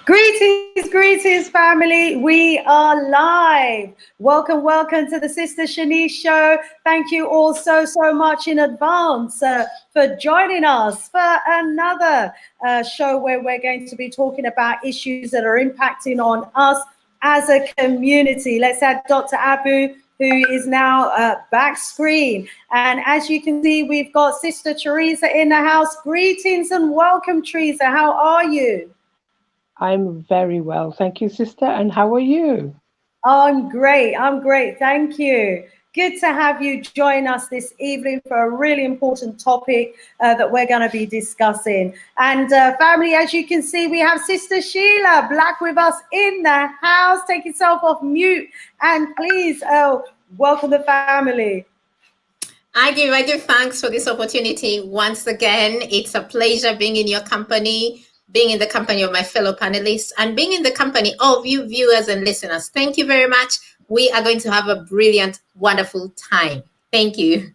Greetings, greetings, family. We are live. Welcome, welcome to the Sister Shanice Show. Thank you all so much in advance for joining us for another show where we're going to be talking about issues that are impacting on us as a community. Let's add Dr. Abu, who is now back screen. And as you can see, we've got Sister Teresa in the house. Greetings and welcome, Teresa. How are you? I'm very well. Thank you, sister. And how are you? I'm great. Thank you. Good to have you join us this evening for a really important topic that we're going to be discussing. And family, as you can see, we have Sister Sheila Black with us in the house. Take yourself off mute and please welcome the family. I give thanks for this opportunity once again. It's a pleasure being in your company, being in the company of my fellow panelists, and being in the company of you viewers and listeners. Thank you very much. We are going to have a brilliant, wonderful time. Thank you.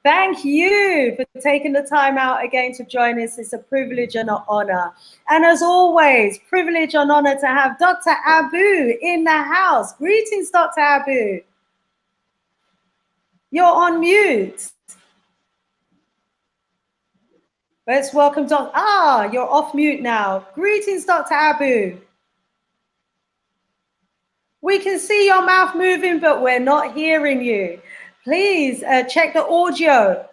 Thank you for taking the time out again to join us. It's a privilege and an honor. And as always, privilege and honor to have Dr. Abu in the house. Greetings, Dr. Abu. You're on mute. Let's welcome Dr. You're off mute now. Greetings, Dr. Abu. We can see your mouth moving, but we're not hearing you. Please check the audio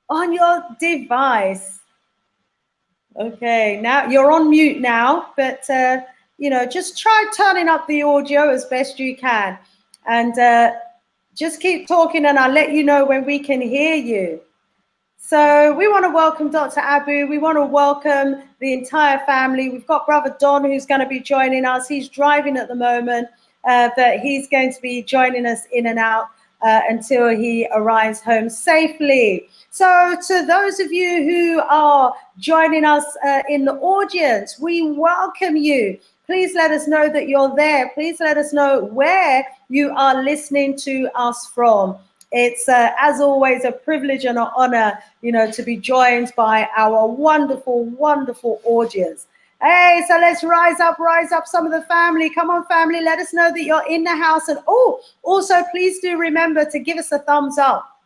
on your device. Okay, now you're on mute now, but just try turning up the audio as best you can. And just keep talking and I'll let you know when we can hear you. So we want to welcome Dr. Abu. We want to welcome the entire family. We've got Brother Don who's going to be joining us. He's driving at the moment, but he's going to be joining us in and out until he arrives home safely. So to those of you who are joining us in the audience, we welcome you. Please let us know that you're there. Please let us know where you are listening to us from. It's, as always, a privilege and an honor, to be joined by our wonderful, wonderful audience. Hey, so let's rise up some of the family. Come on, family, let us know that you're in the house. And also, please do remember to give us a thumbs up.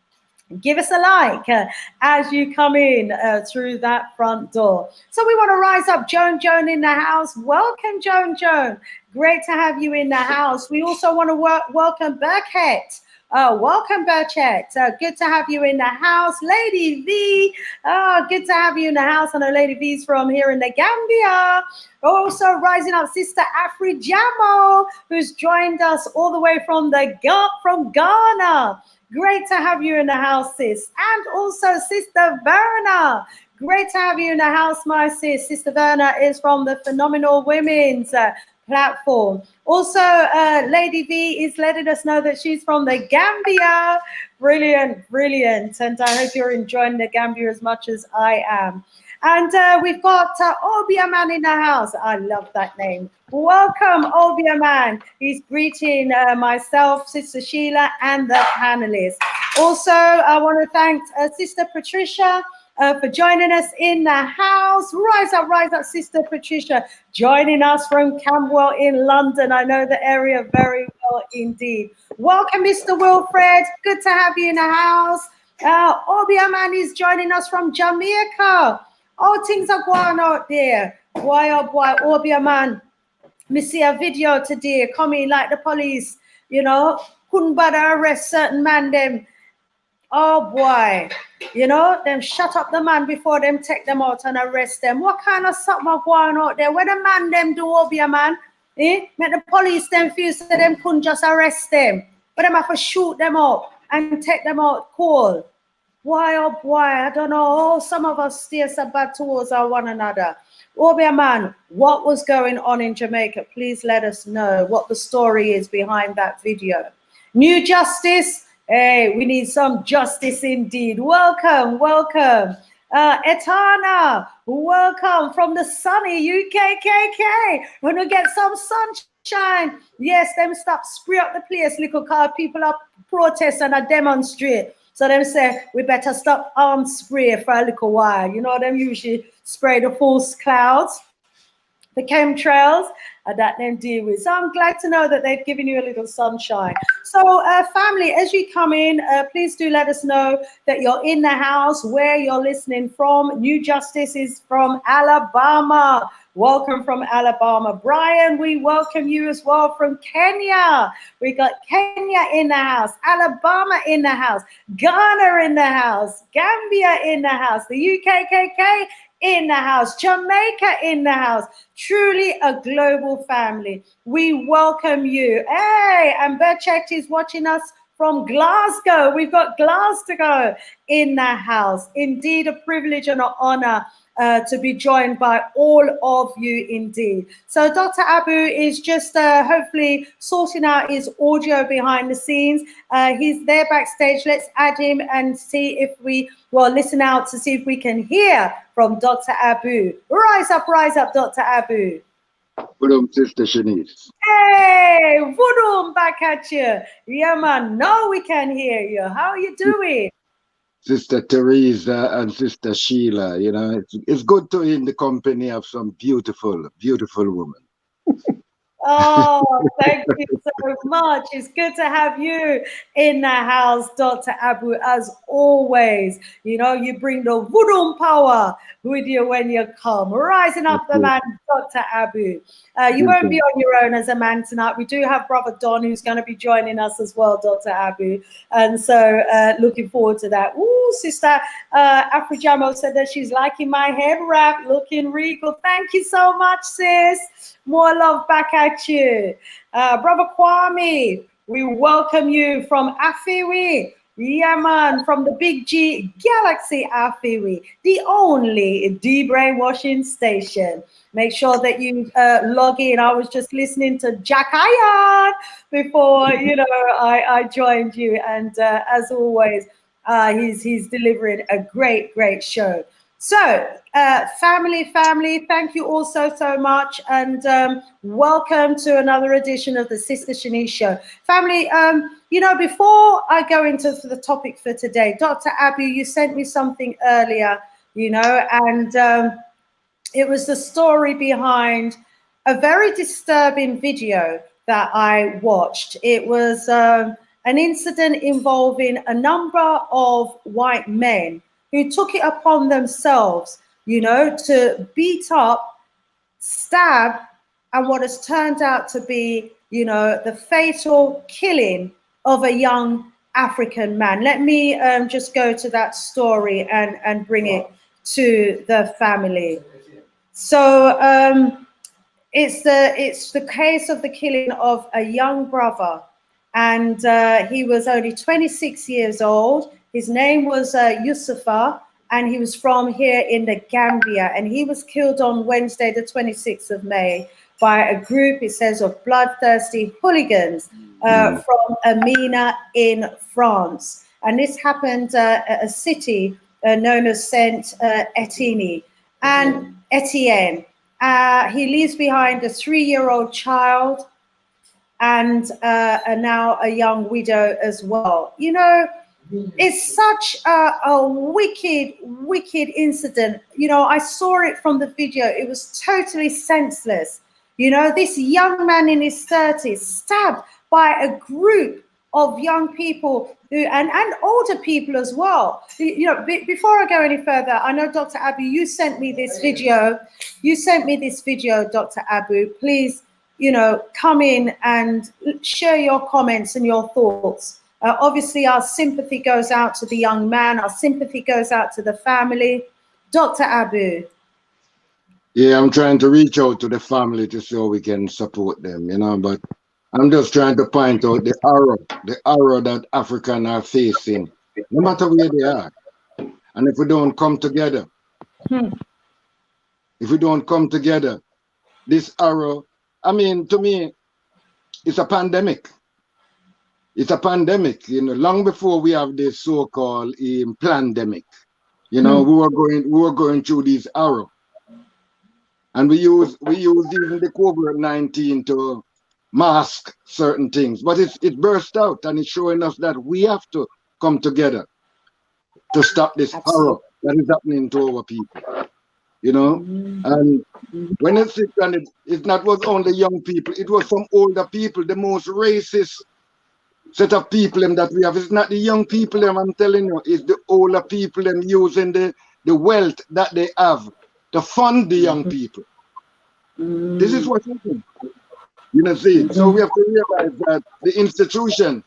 Give us a like as you come in through that front door. So we want to rise up Joan in the house. Welcome, Joan. Great to have you in the house. We also want to welcome Burkett. Welcome, Burchett. Good to have you in the house. Lady V, good to have you in the house. I know Lady V's from here in the Gambia. Also rising up, Sister Afri Jamo, who's joined us all the way from Ghana. Great to have you in the house, sis. And also Sister Verna. Great to have you in the house, my sis. Sister Verna is from the Phenomenal Women's platform. Also, Lady V is letting us know that she's from the Gambia. Brilliant. And I hope you're enjoying the Gambia as much as I am. And we've got Obiaman in the house. I love that name. Welcome, Obiaman. He's greeting myself, Sister Sheila, and the panelists. Also, I want to thank Sister Patricia for joining us in the house. Rise up, Sister Patricia, joining us from Camberwell in London. I know the area very well indeed. Welcome, Mr. Wilfred. Good to have you in the house. Obiaman is joining us from Jamaica. Oh, things are going out there. Boy, oh boy, Obiaman. Me see a video today coming like the police, couldn't bother arrest certain man them. Oh boy, them shut up the man before them take them out and arrest them. What kind of something are going out there? What the man them do, Obia man? Make the police them feel so them couldn't just arrest them, but them have to shoot them up and take them out cold. Why, oh boy, I don't know. Some of us steer so bad towards one another. Obia man, what was going on in Jamaica? Please let us know what the story is behind that video. New justice. Hey, we need some justice indeed. Welcome. Etana, welcome from the sunny UKKK. We're going to get some sunshine. Yes, them stop spray up the place, little car. People are protest and are demonstrate. So them say, we better stop arm spray for a little while. Them usually spray the false clouds. the chemtrails that them deal with. So I'm glad to know that they've given you a little sunshine. So family, as you come in, please do let us know that you're in the house, where you're listening from. New Justice is from Alabama. Welcome from Alabama. Brian, we welcome you as well from Kenya. We got Kenya in the house, Alabama in the house, Ghana in the house, Gambia in the house, the UKKK in the house, Jamaica in the house. Truly a global family. We welcome you. Hey, and Berchek is watching us from Glasgow. We've got Glasgow in the house. Indeed, a privilege and an honor to be joined by all of you indeed. So Dr. Abu is just hopefully sorting out his audio behind the scenes. He's there backstage. Let's add him and see if we, well, listen out to see if we can hear from Dr. Abu. Rise up, Dr. Abu. Boom, Sister Shanice. Hey, Voodoo, back at you. Yeah, man, now we can hear you. How are you doing? Sister Teresa and Sister Sheila, you know, it's good to be in the company of some beautiful, beautiful women. Oh, thank you so much. It's good to have you in the house, Dr. Abu, as always. You know, you bring the voodoo power with you when you come. Rising up the man, Dr. Abu. You won't be on your own as a man tonight. We do have Brother Don, who's going to be joining us as well, Dr. Abu. And so looking forward to that. Ooh, Sister Afrijamo said that she's liking my head wrap, looking regal. Thank you so much, sis. More love back at you. Brother Kwame, we welcome you from Afiwi. Yeah, man, from the Big G Galaxy Afiwi, the only de-brainwashing station. Make sure that you log in. I was just listening to Jack Iron before, you know, I joined you. And as always, he's delivering a great show. So, family, thank you all so much, and welcome to another edition of the Sister Shanice Show. Family, you know, before I go into the topic for today, Dr. Abu, you sent me something earlier, you know, and it was the story behind a very disturbing video that I watched. It was an incident involving a number of white men who took it upon themselves, you know, to beat up, stab, and what has turned out to be, you know, the fatal killing of a young African man. Let me just go to that story and bring it to the family. So it's the case of the killing of a young brother, and he was only 26 years old. His name was Yusufa, and he was from here in the Gambia, and he was killed on Wednesday, the 26th of May, by a group, it says, of bloodthirsty hooligans from Amina in France. And this happened at a city known as Saint Etienne. And Etienne, he leaves behind a 3-year-old child and now a young widow as well. You know, it's such a wicked incident. You know, I saw it from the video. It was totally senseless. You know, this young man in his 30s stabbed by a group of young people who, and older people as well. You know, before I go any further, I know Dr. Abu, you sent me this video. Dr. Abu. Please, you know, come in and share your comments and your thoughts. Obviously, our sympathy goes out to the young man. Our sympathy goes out to the family. Dr. Abu. Yeah, I'm trying to reach out to the family to see how we can support them, you know, but I'm just trying to point out the arrow that Africans are facing, no matter where they are. And if we don't come together, this arrow, I mean, to me, it's a pandemic. It's a pandemic, you know, long before we have this so-called pandemic. You know, we were going through these arrows. And we use even the COVID-19 to mask certain things. But it burst out, and it's showing us that we have to come together to stop this horror that is happening to our people. you know. And when it sit on it, it not was only young people, it was some older people, the most racist set of people them that we have. It's not the young people them, I'm telling you, it's the older people them using the wealth that they have to fund the young people. This is what's happening. You know, see, so we have to realize that the institution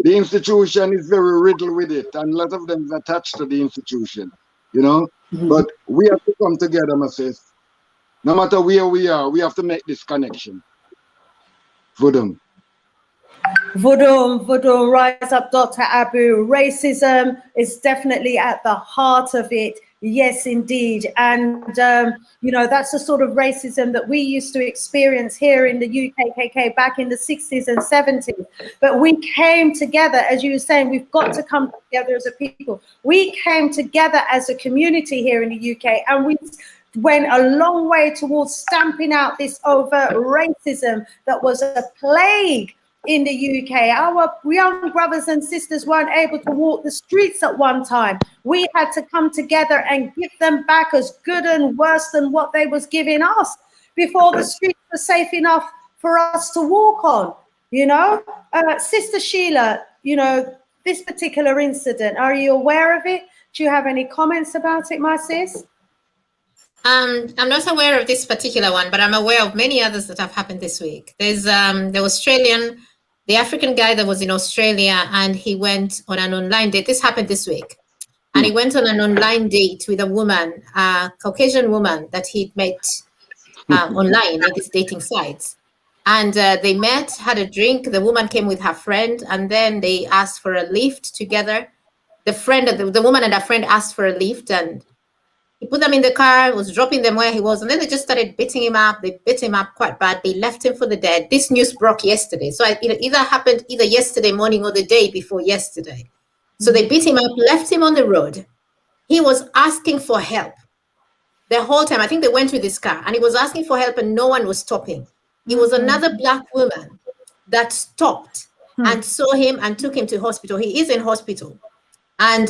is very riddled with it, and a lot of them is attached to the institution, you know. But we have to come together, my sis. No matter where we are, we have to make this connection. Vodum. Vodum, rise up, Dr. Abu. Racism is definitely at the heart of it. Yes, indeed. And, you know, that's the sort of racism that we used to experience here in the UKKK back in the 60s and 70s. But we came together, as you were saying, we've got to come together as a people. We came together as a community here in the UK, and we went a long way towards stamping out this overt racism that was a plague in the UK. Our young brothers and sisters weren't able to walk the streets at one time. We had to come together and give them back as good and worse than what they was giving us before the streets were safe enough for us to walk on, you know. Sister Sheila, you know, this particular incident, are you aware of it? Do you have any comments about it, my sis? I'm not aware of this particular one, but I'm aware of many others that have happened this week. There's the African guy that was in Australia, and he went on an online date. This happened this week. And he went on an online date with a woman, a Caucasian woman that he'd met online at these dating sites. And they met, had a drink. The woman came with her friend, and then they asked for a lift together. The woman and her friend asked for a lift, and he put them in the car, was dropping them where he was, and then they just started beating him up. They beat him up quite bad. They left him for the dead. This news broke yesterday. So it either happened either yesterday morning or the day before yesterday. So they beat him up, left him on the road. He was asking for help the whole time. I think they went with his car, and he was asking for help, and no one was stopping. It was another Black woman that stopped and saw him and took him to hospital. He is in hospital. And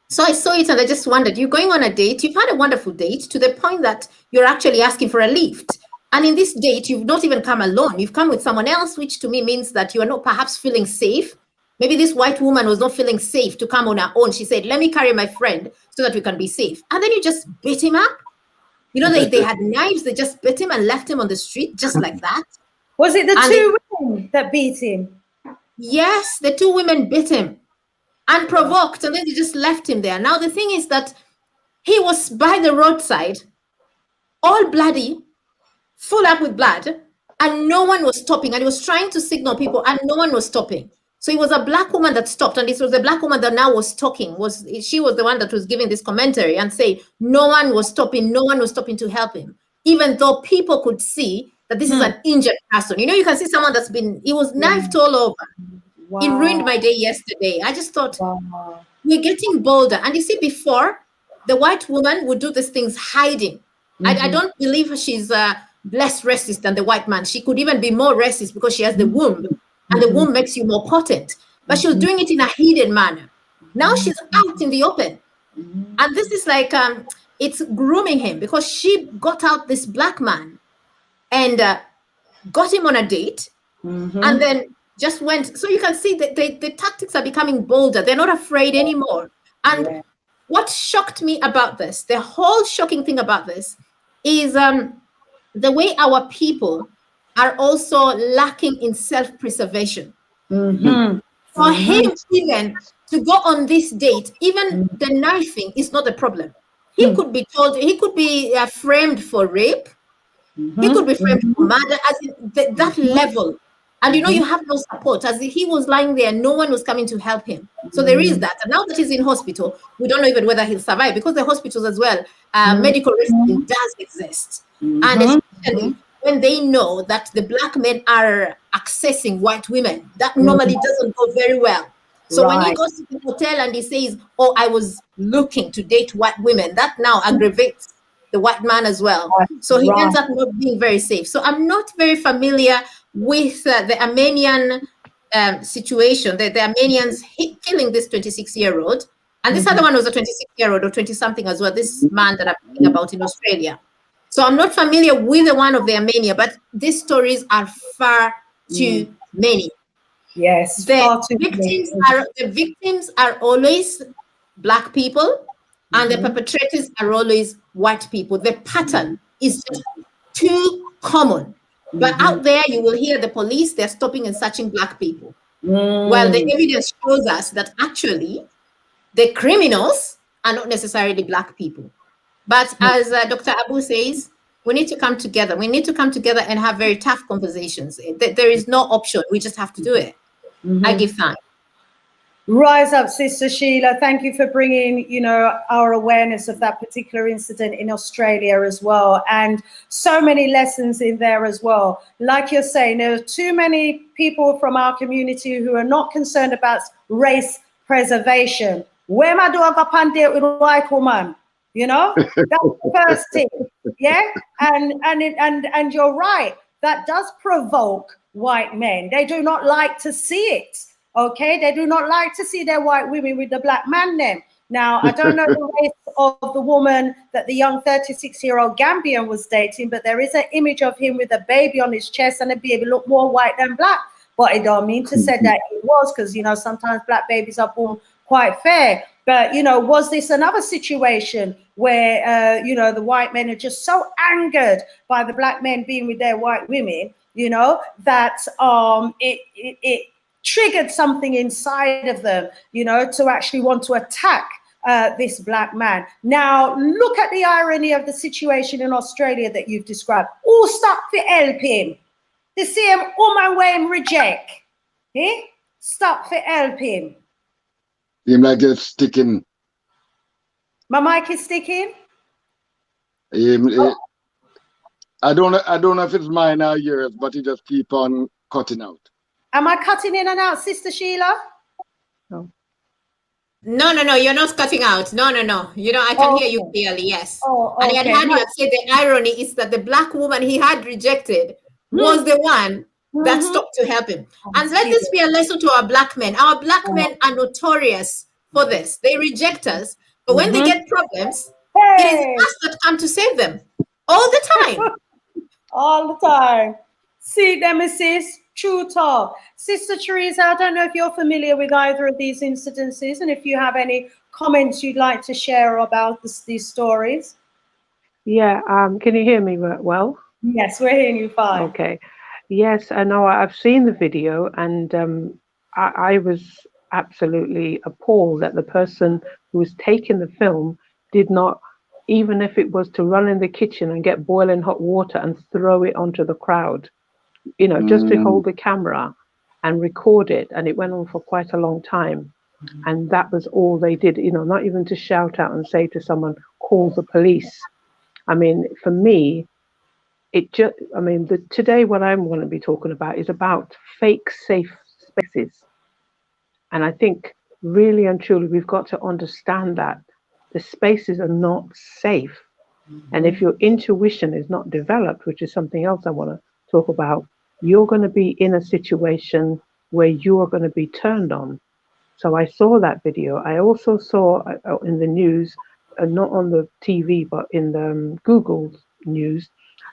so I saw it and I just wondered, you're going on a date, you've had a wonderful date to the point that you're actually asking for a lift. And in this date, you've not even come alone. You've come with someone else, which to me means that you are not perhaps feeling safe. Maybe this white woman was not feeling safe to come on her own. She said, let me carry my friend so that we can be safe. And then you just beat him up. You know, they had knives. They just beat him and left him on the street just like that. Was it the two women that beat him? Yes, the two women beat him. Unprovoked, and then they just left him there. Now the thing is that he was by the roadside, all bloody, full up with blood, and no one was stopping. And he was trying to signal people, and no one was stopping. So it was a Black woman that stopped, and this was the Black woman that now was talking. She was the one that was giving this commentary and saying no one was stopping to help him, even though people could see that this is an injured person. You know, you can see someone that's been, he was knifed all over. Wow. It ruined my day yesterday. I just thought, we're getting bolder. And you see, before, the white woman would do these things hiding. I don't believe she's less racist than the white man. She could even be more racist because she has the womb. And the womb makes you more potent. But she was doing it in a hidden manner. Now she's out in the open. And this is like, it's grooming him, because she got out this Black man and got him on a date. And then just went. So you can see that the tactics are becoming bolder. They're not afraid anymore. And what shocked me about this, the whole shocking thing about this, is the way our people are also lacking in self-preservation. For him even to go on this date, even the knifing is not a problem. He could be told, he could be framed for rape. He could be framed for murder, as in that level. And you know, you have no support. As he was lying there, no one was coming to help him. So there is that. And now that he's in hospital, we don't know even whether he'll survive, because the hospitals as well, medical rescue does exist. And especially when they know that the Black men are accessing white women, that normally doesn't go very well. So when he goes to the hotel and he says, oh, I was looking to date white women, that now aggravates the white man as well. So he ends up not being very safe. So I'm not very familiar with the Armenian situation, the Armenians killing this 26-year-old. And this other one was a 26-year-old or 20-something as well, this man that I'm talking about in Australia. So I'm not familiar with the one of the Armenia, but these stories are far too many. Yes, The victims are always Black people, and the perpetrators are always white people. The pattern is just too common. But out there, you will hear the police, they're stopping and searching Black people. Well, the evidence shows us that actually the criminals are not necessarily Black people. But as Dr. Abu says, we need to come together. We need to come together and have very tough conversations. There is no option. We just have to do it. I give thanks. Rise up, Sister Sheila. Thank you for bringing, our awareness of that particular incident in Australia as well. And so many lessons in there as well. Like you're saying, there are too many people from our community who are not concerned about race preservation. Where am I doing a pandit with a white woman? That's the first thing. Yeah. And you're right. That does provoke white men. They do not like to see it. Okay, they do not like to see their white women with the Black man then. Now, I don't know the race of the woman that the young 36-year-old Gambian was dating, but there is an image of him with a baby on his chest and the baby looked more white than Black. But I don't mean to say that it was, because, sometimes Black babies are born quite fair. But, was this another situation where, the white men are just so angered by the Black men being with their white women, that it triggered something inside of them, to actually want to attack this Black man. Now, look at the irony of the situation in Australia that you've described. Who stop to help him? The same woman where him reject. Eh? Stop to help him. Him like just sticking. My mic is sticking? I don't know if it's mine or yours, but it just keep on cutting out. Am I cutting in and out, Sister Sheila? No, you're not cutting out. No. I can hear you clearly, yes. And I had heard you say the irony is that the Black woman he had rejected was the one that stopped to help him. And let this be a lesson to our Black men. Our Black men are notorious for this. They reject us, but when they get problems, it is us that come to save them. All the time. All the time. See, Nemesis. True talk. Sister Teresa, I don't know if you're familiar with either of these incidences and if you have any comments you'd like to share about these stories. Yeah, can you hear me well? Yes, we're hearing you fine. Okay. Yes, I know I've seen the video and I was absolutely appalled that the person who was taking the film did not, even if it was to run in the kitchen and get boiling hot water and throw it onto the crowd, just to hold the camera and record it. And it went on for quite a long time. And that was all they did, not even to shout out and say to someone, call the police. I mean, for me, today what I'm going to be talking about is about fake safe spaces. And I think really and truly, we've got to understand that the spaces are not safe. And if your intuition is not developed, which is something else I want to talk about, you're going to be in a situation where you are going to be turned on. So I saw that video. I also saw in the news, not on the TV, but in the Google news,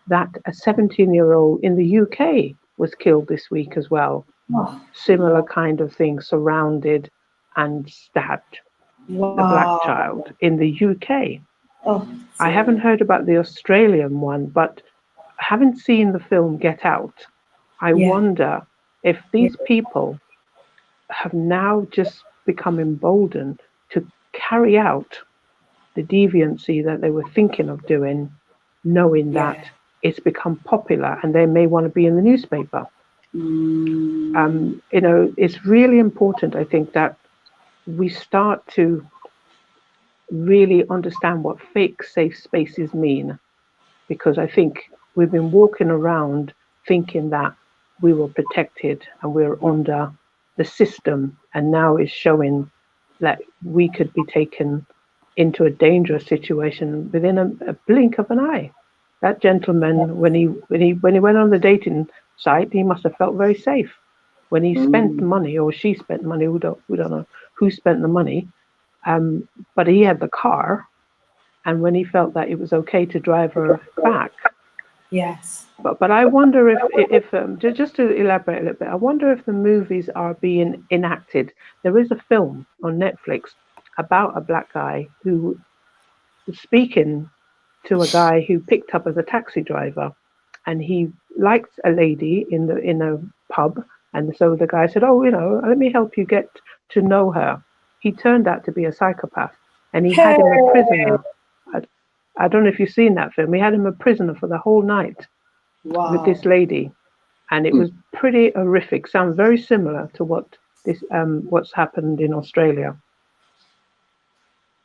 that a 17-year-old in the UK was killed this week as well. Oh. Similar kind of thing, surrounded and stabbed. Wow. The Black child in the UK. Oh, I haven't heard about the Australian one, but having seen the film Get Out, I wonder if these people have now just become emboldened to carry out the deviancy that they were thinking of doing, knowing that it's become popular and they may want to be in the newspaper. It's really important, I think, that we start to really understand what fake safe spaces mean, because I think we've been walking around thinking that we were protected and we're under the system, and now it's showing that we could be taken into a dangerous situation within a blink of an eye. That gentleman, when he went on the dating site, he must have felt very safe. When he spent the money, or she spent the money, we don't know who spent the money, But he had the car, and when he felt that it was okay to drive her back. Yes. But I wonder if just to elaborate a little bit, I wonder if the movies are being enacted. There is a film on Netflix about a black guy who was speaking to a guy who picked up as a taxi driver, and he liked a lady in a pub, and so the guy said, "Oh, let me help you get to know her." He turned out to be a psychopath, and he had him a prisoner. I don't know if you've seen that film. He had him a prisoner for the whole night with this lady, and it was pretty horrific. Sounds very similar to what's happened in Australia.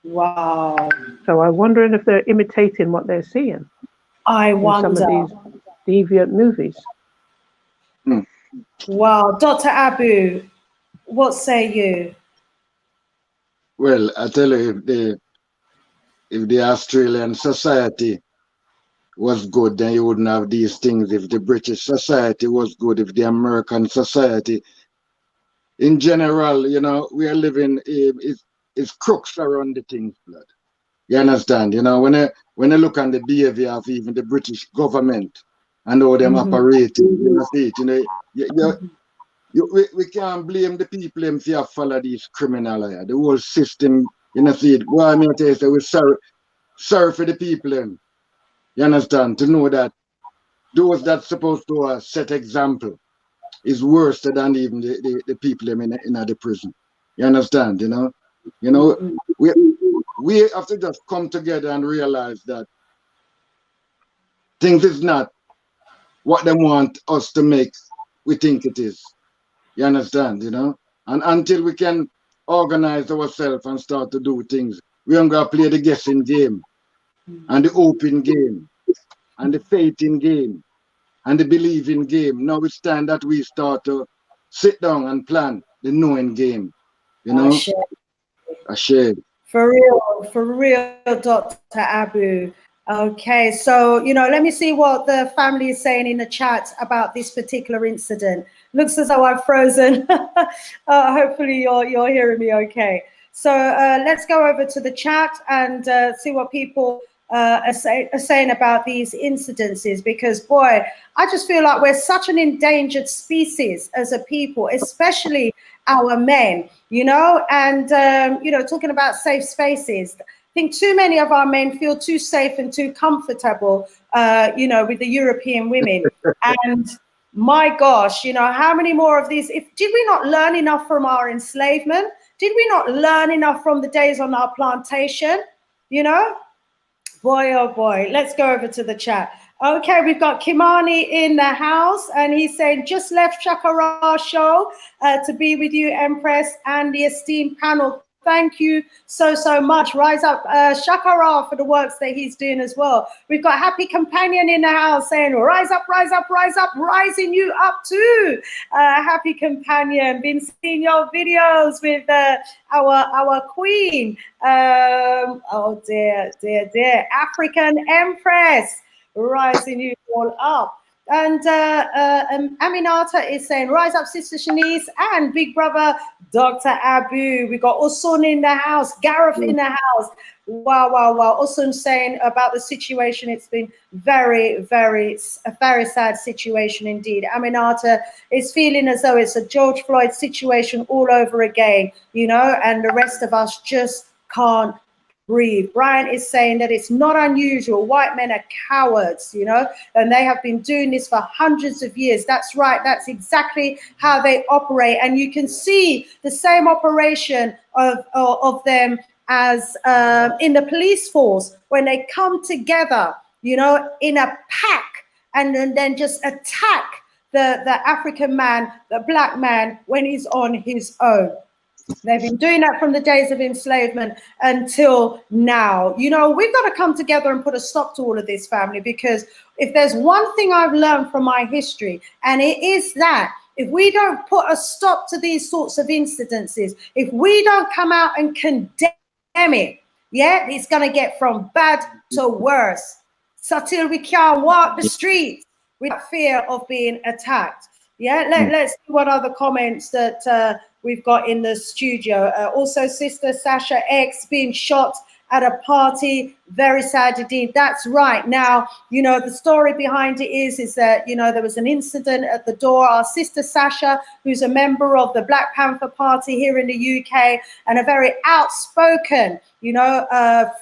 Wow. So I'm wondering if they're imitating what they're seeing. I in wonder. some of these deviant movies. Wow. Dr. Abu, what say you? Well, I tell you, if the Australian society was good, then you wouldn't have these things. If the British society was good, if the American society, in general, we are living, it's crooks around the things, blood. You understand? When you look on the behavior of even the British government and how them operating, you see it, we can't blame the people if they follow these criminal, the whole system, see it. Well, I mean, I say we sorry for the people, you understand, to know that those that's supposed to set example is worse than even the people in the prison. You understand, we have to just come together and realize that things is not what they want us to make we think it is. You understand, And until we can organize ourselves and start to do things, we're going to play the guessing game and the open game and the faithing game and the believing game. Now it's time that we start to sit down and plan the knowing game. Ashe. For real, Dr. Abu. Okay, so let me see what the family is saying in the chat about this particular incident. Looks as though I've frozen. Hopefully you're hearing me okay. So let's go over to the chat and see what people are saying about these incidences, because boy, I just feel like we're such an endangered species as a people, especially our men, and talking about safe spaces. I think too many of our men feel too safe and too comfortable, with the European women. And my gosh, how many more of these? Did we not learn enough from our enslavement? Did we not learn enough from the days on our plantation? Boy, oh boy. Let's go over to the chat. Okay, we've got Kimani in the house, and he's saying, just left Shakara show to be with you, Empress, and the esteemed panel. Thank you so much. Rise up, Shakara, for the works that he's doing as well. We've got Happy Companion in the house saying, rise up, rise up, rise up, rising you up too. Happy Companion, been seeing your videos with our queen. Oh dear, African Empress, rising you all up. And Aminata is saying, rise up, Sister Shanice, and big brother, Dr. Abu. We got Usun in the house, Gareth in the house. Wow. Usun saying about the situation. It's been a very sad situation indeed. Aminata is feeling as though it's a George Floyd situation all over again, and the rest of us just can't breathe. Brian is saying that it's not unusual. White men are cowards, and they have been doing this for hundreds of years. That's right. That's exactly how they operate. And you can see the same operation of them as in the police force when they come together, in a pack and then just attack the African man, the black man, when he's on his own. They've been doing that from the days of enslavement until now. We've got to come together and put a stop to all of this, family, because if there's one thing I've learned from my history, and it is that if we don't put a stop to these sorts of incidences, if we don't come out and condemn it, it's going to get from bad to worse. So till we can't walk the streets with fear of being attacked. Let's see what other comments that we've got in the studio. Also, Sister Sasha X being shot at a party. Very sad indeed. That's right. Now, you know, the story behind it is that, you know, there was an incident at the door. Our Sister Sasha, who's a member of the Black Panther Party here in the UK and a very outspoken, you know,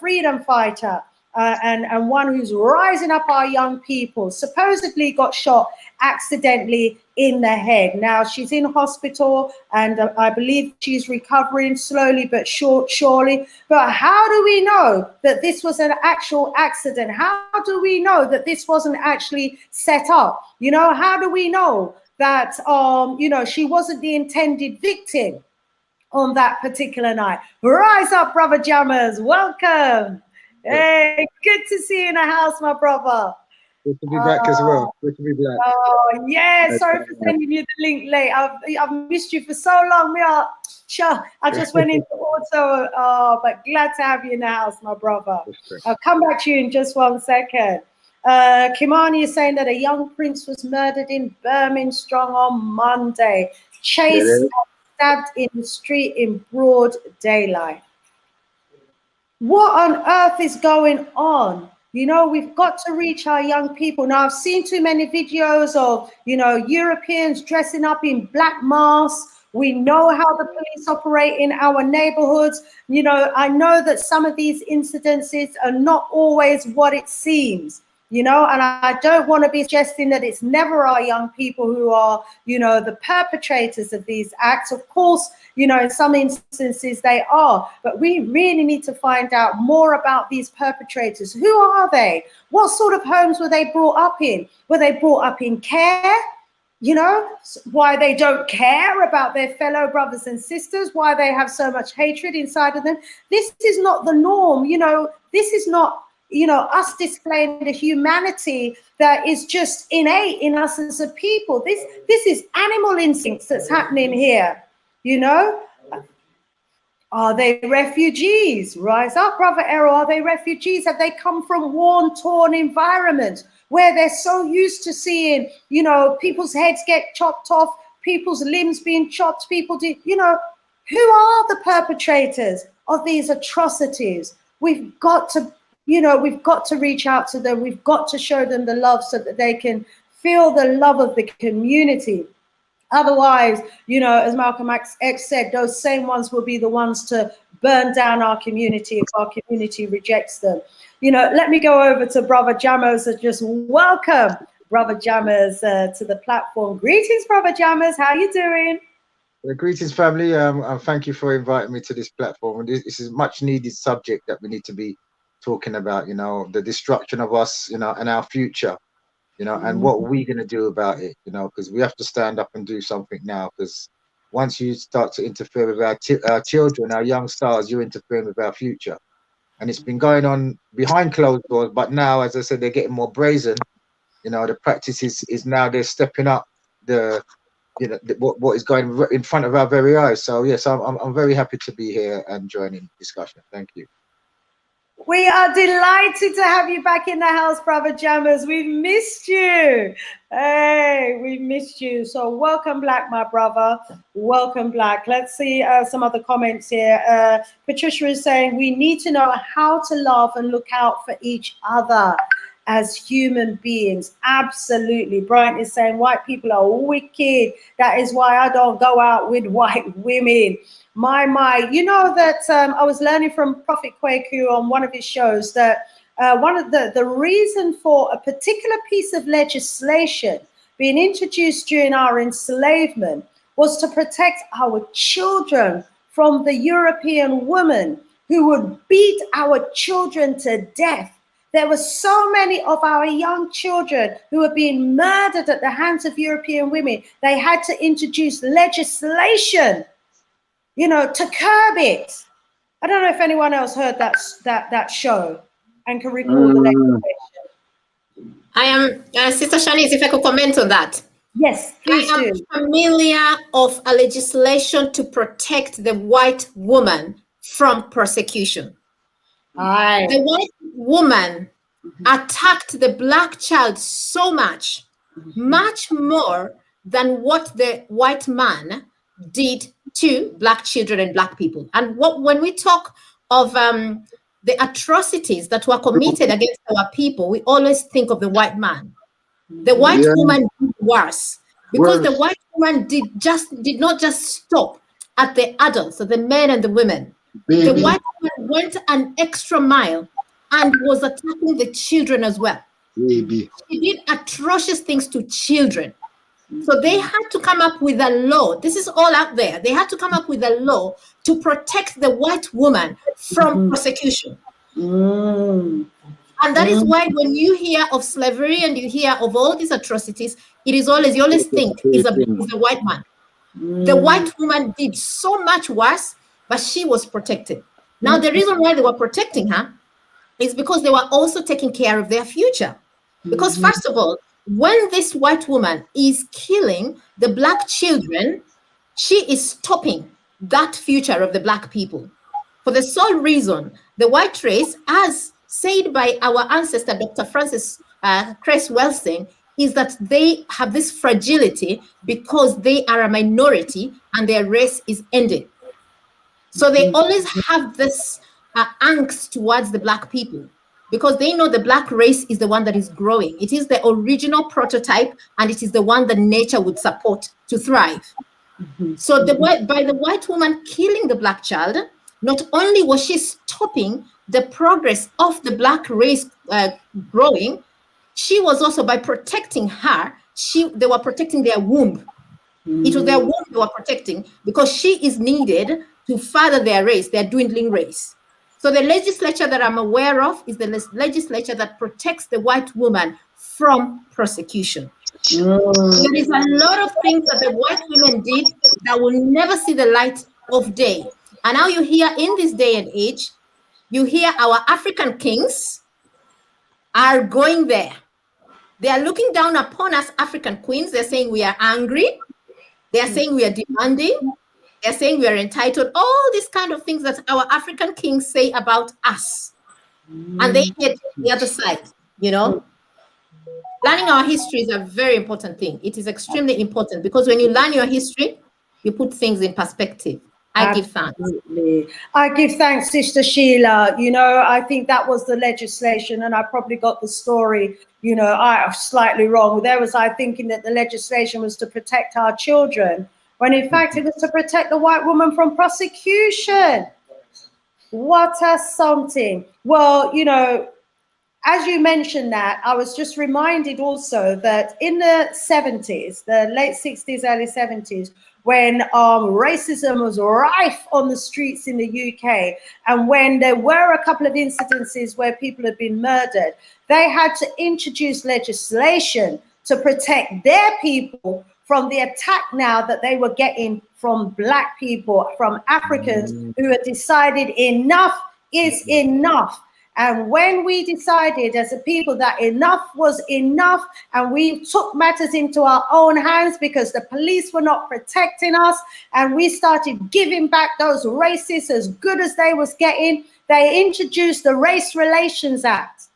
freedom fighter, and one who's rising up our young people, supposedly got shot accidentally in the head. Now she's in hospital, and I believe she's recovering slowly but surely. But how do we know that this was an actual accident? How do we know that this wasn't actually set up? You know, how do we know that you know, she wasn't the intended victim on that particular night? Rise up, brother Jammers, welcome. Hey, good to see you in the house, my brother. Good to be back as well. Good to be back. Oh, yeah. Sorry for sending you the link late. I've missed you for so long. I just went into auto. But glad to have you in the house, my brother. I'll come back to you in just 1 second. Kimani is saying that a young prince was murdered in Birmingham on Monday. Chased and stabbed in the street in broad daylight. What on earth is going on? You know, we've got to reach our young people. Now, I've seen too many videos of, you know, Europeans dressing up in black masks. We know how the police operate in our neighborhoods. You know, I know that some of these incidences are not always what it seems, you know, and I don't want to be suggesting that it's never our young people who are, you know, the perpetrators of these acts. Of course, you know, in some instances they are, but we really need to find out more about these perpetrators. Who are they? What sort of homes were they brought up in? Were they brought up in care? You know, why they don't care about their fellow brothers and sisters, why they have so much hatred inside of them. This is not the norm. You know, this is not, you know, us displaying the humanity that is just innate in us as a people. This is animal instincts that's happening here. You know, are they refugees? Rise up, Brother Errol. Are they refugees? Have they come from war-torn environments where they're so used to seeing, you know, people's heads get chopped off, people's limbs being chopped, you know, who are the perpetrators of these atrocities? We've got to, you know, we've got to reach out to them. We've got to show them the love so that they can feel the love of the community. Otherwise, you know, as Malcolm X said, those same ones will be the ones to burn down our community if our community rejects them. You know, let me go over to Brother Jammers and just welcome Brother Jammers to the platform. Greetings, Brother Jammers. How you doing? Greetings, family. Thank you for inviting me to this platform. This is a much needed subject that we need to be talking about, you know, the destruction of us, you know, and our future. You know, and what are we going to do about it? You know, because we have to stand up and do something now. Because once you start to interfere with our children, our young stars, you're interfering with our future. And it's been going on behind closed doors. But now, as I said, they're getting more brazen. You know, the practice is now they're stepping up the, you know, what is going in front of our very eyes. So yes, I'm very happy to be here and joining the discussion. Thank you. We are delighted to have you back in the house, Brother Jammers. We've missed you. Hey, we've missed you. So welcome back, my brother. Welcome back. Let's see some other comments here. Patricia is saying, we need to know how to love and look out for each other as human beings. Absolutely. Brian is saying, white people are wicked. That is why I don't go out with white women. My, you know that I was learning from Prophet Kwaku on one of his shows that one of the reason for a particular piece of legislation being introduced during our enslavement was to protect our children from the European woman who would beat our children to death. There were so many of our young children who were being murdered at the hands of European women. They had to introduce legislation, you know, to curb it. I don't know if anyone else heard that show and can recall the legislation. I am, Sister Shanice, if I could comment on that. Yes, please do. I am familiar of a legislation to protect the white woman from persecution. Aye. The white woman attacked the black child so much, much more than what the white man did to Black children and Black people. And when we talk of the atrocities that were committed against our people, we always think of the white man. The white woman did worse, because the white woman did not just stop at the adults, so the men and the women. The white woman went an extra mile and was attacking the children as well. She did atrocious things to children. So they had to come up with a law. This is all out there. They had to come up with a law to protect the white woman from prosecution. And that is why when you hear of slavery and you hear of all these atrocities, you always think is a white man. The white woman did so much worse, but she was protected. Now, the reason why they were protecting her is because they were also taking care of their future. Because first of all, when this white woman is killing the Black children, she is stopping that future of the Black people. For the sole reason, the white race, as said by our ancestor, Dr. Francis Cress Welsing, is that they have this fragility because they are a minority and their race is ended. So they always have this angst towards the Black people, because they know the Black race is the one that is growing. It is the original prototype, and it is the one that nature would support to thrive. So by the white woman killing the Black child, not only was she stopping the progress of the Black race growing, she was also, by protecting her, they were protecting their womb. It was their womb they were protecting, because she is needed to further their race, their dwindling race. So the legislature that I'm aware of is the legislature that protects the white woman from prosecution. There is a lot of things that the white women did that will never see the light of day. And now you hear in this day and age, you hear our African kings are going there. They are looking down upon us African queens. They're saying we are angry. They are saying we are demanding. They're saying we are entitled. All these kind of things that our African kings say about us. And they hit the other side, you know. Learning our history is a very important thing. It is extremely important, because when you learn your history, you put things in perspective. I give thanks. I give thanks, Sister Sheila. You know, I think that was the legislation, and I probably got the story, you know, I slightly wrong. There was I thinking that the legislation was to protect our children, when in fact it was to protect the white woman from prosecution. What a something. Well, you know, as you mentioned that, I was just reminded also that in the 70s, the late 60s, early 70s, when racism was rife on the streets in the UK, and when there were a couple of incidences where people had been murdered, they had to introduce legislation to protect their people from the attack now that they were getting from Black people, from Africans who had decided enough is enough. And when we decided as a people that enough was enough, and we took matters into our own hands because the police were not protecting us, and we started giving back those racists as good as they was getting, they introduced the Race Relations Act,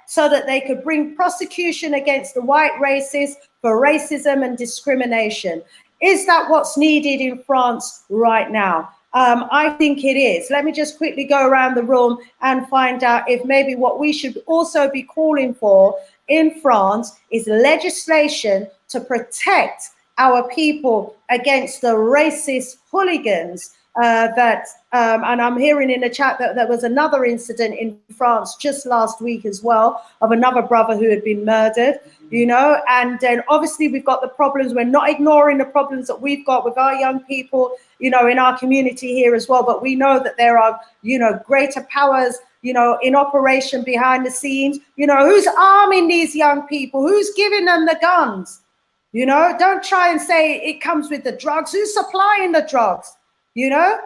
so that they could bring prosecution against the white racists for racism and discrimination. Is that what's needed in France right now? I think it is. Let me just quickly go around the room and find out if maybe what we should also be calling for in France is legislation to protect our people against the racist hooligans and I'm hearing in the chat that there was another incident in France just last week as well of another brother who had been murdered, you know, and then obviously we've got the problems. We're not ignoring the problems that we've got with our young people, you know, in our community here as well. But we know that there are, you know, greater powers, you know, in operation behind the scenes. You know, who's arming these young people? Who's giving them the guns? You know, don't try and say it comes with the drugs. Who's supplying the drugs? You know,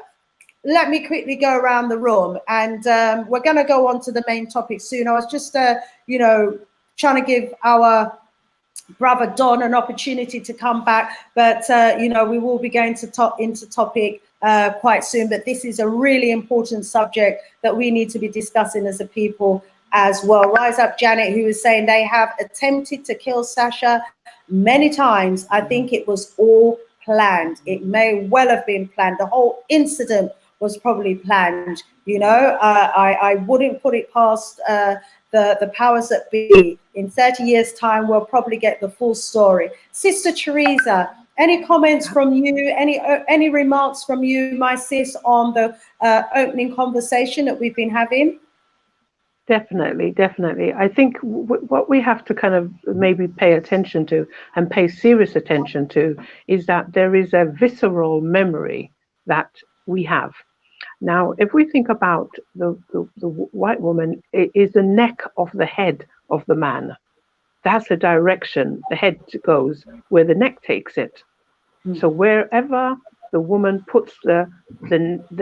let me quickly go around the room, and we're going to go on to the main topic soon. I was just, you know, trying to give our brother Don an opportunity to come back, but, you know, we will be going to into topic quite soon. But this is a really important subject that we need to be discussing as a people as well. Rise Up Janet, who was saying they have attempted to kill Sasha many times. I think it was all planned. It may well have been planned. The whole incident was probably planned. I wouldn't put it past the powers that be. In 30 years' time, we'll probably get the full story. Sister Teresa, any comments from you? Any remarks from you, my sis, on the opening conversation that we've been having? Definitely, definitely. I think what we have to kind of maybe pay attention to and pay serious attention to is that there is a visceral memory that we have. Now, if we think about the white woman, it is the neck of the head of the man. That's the direction the head goes, where the neck takes it. So wherever the woman puts the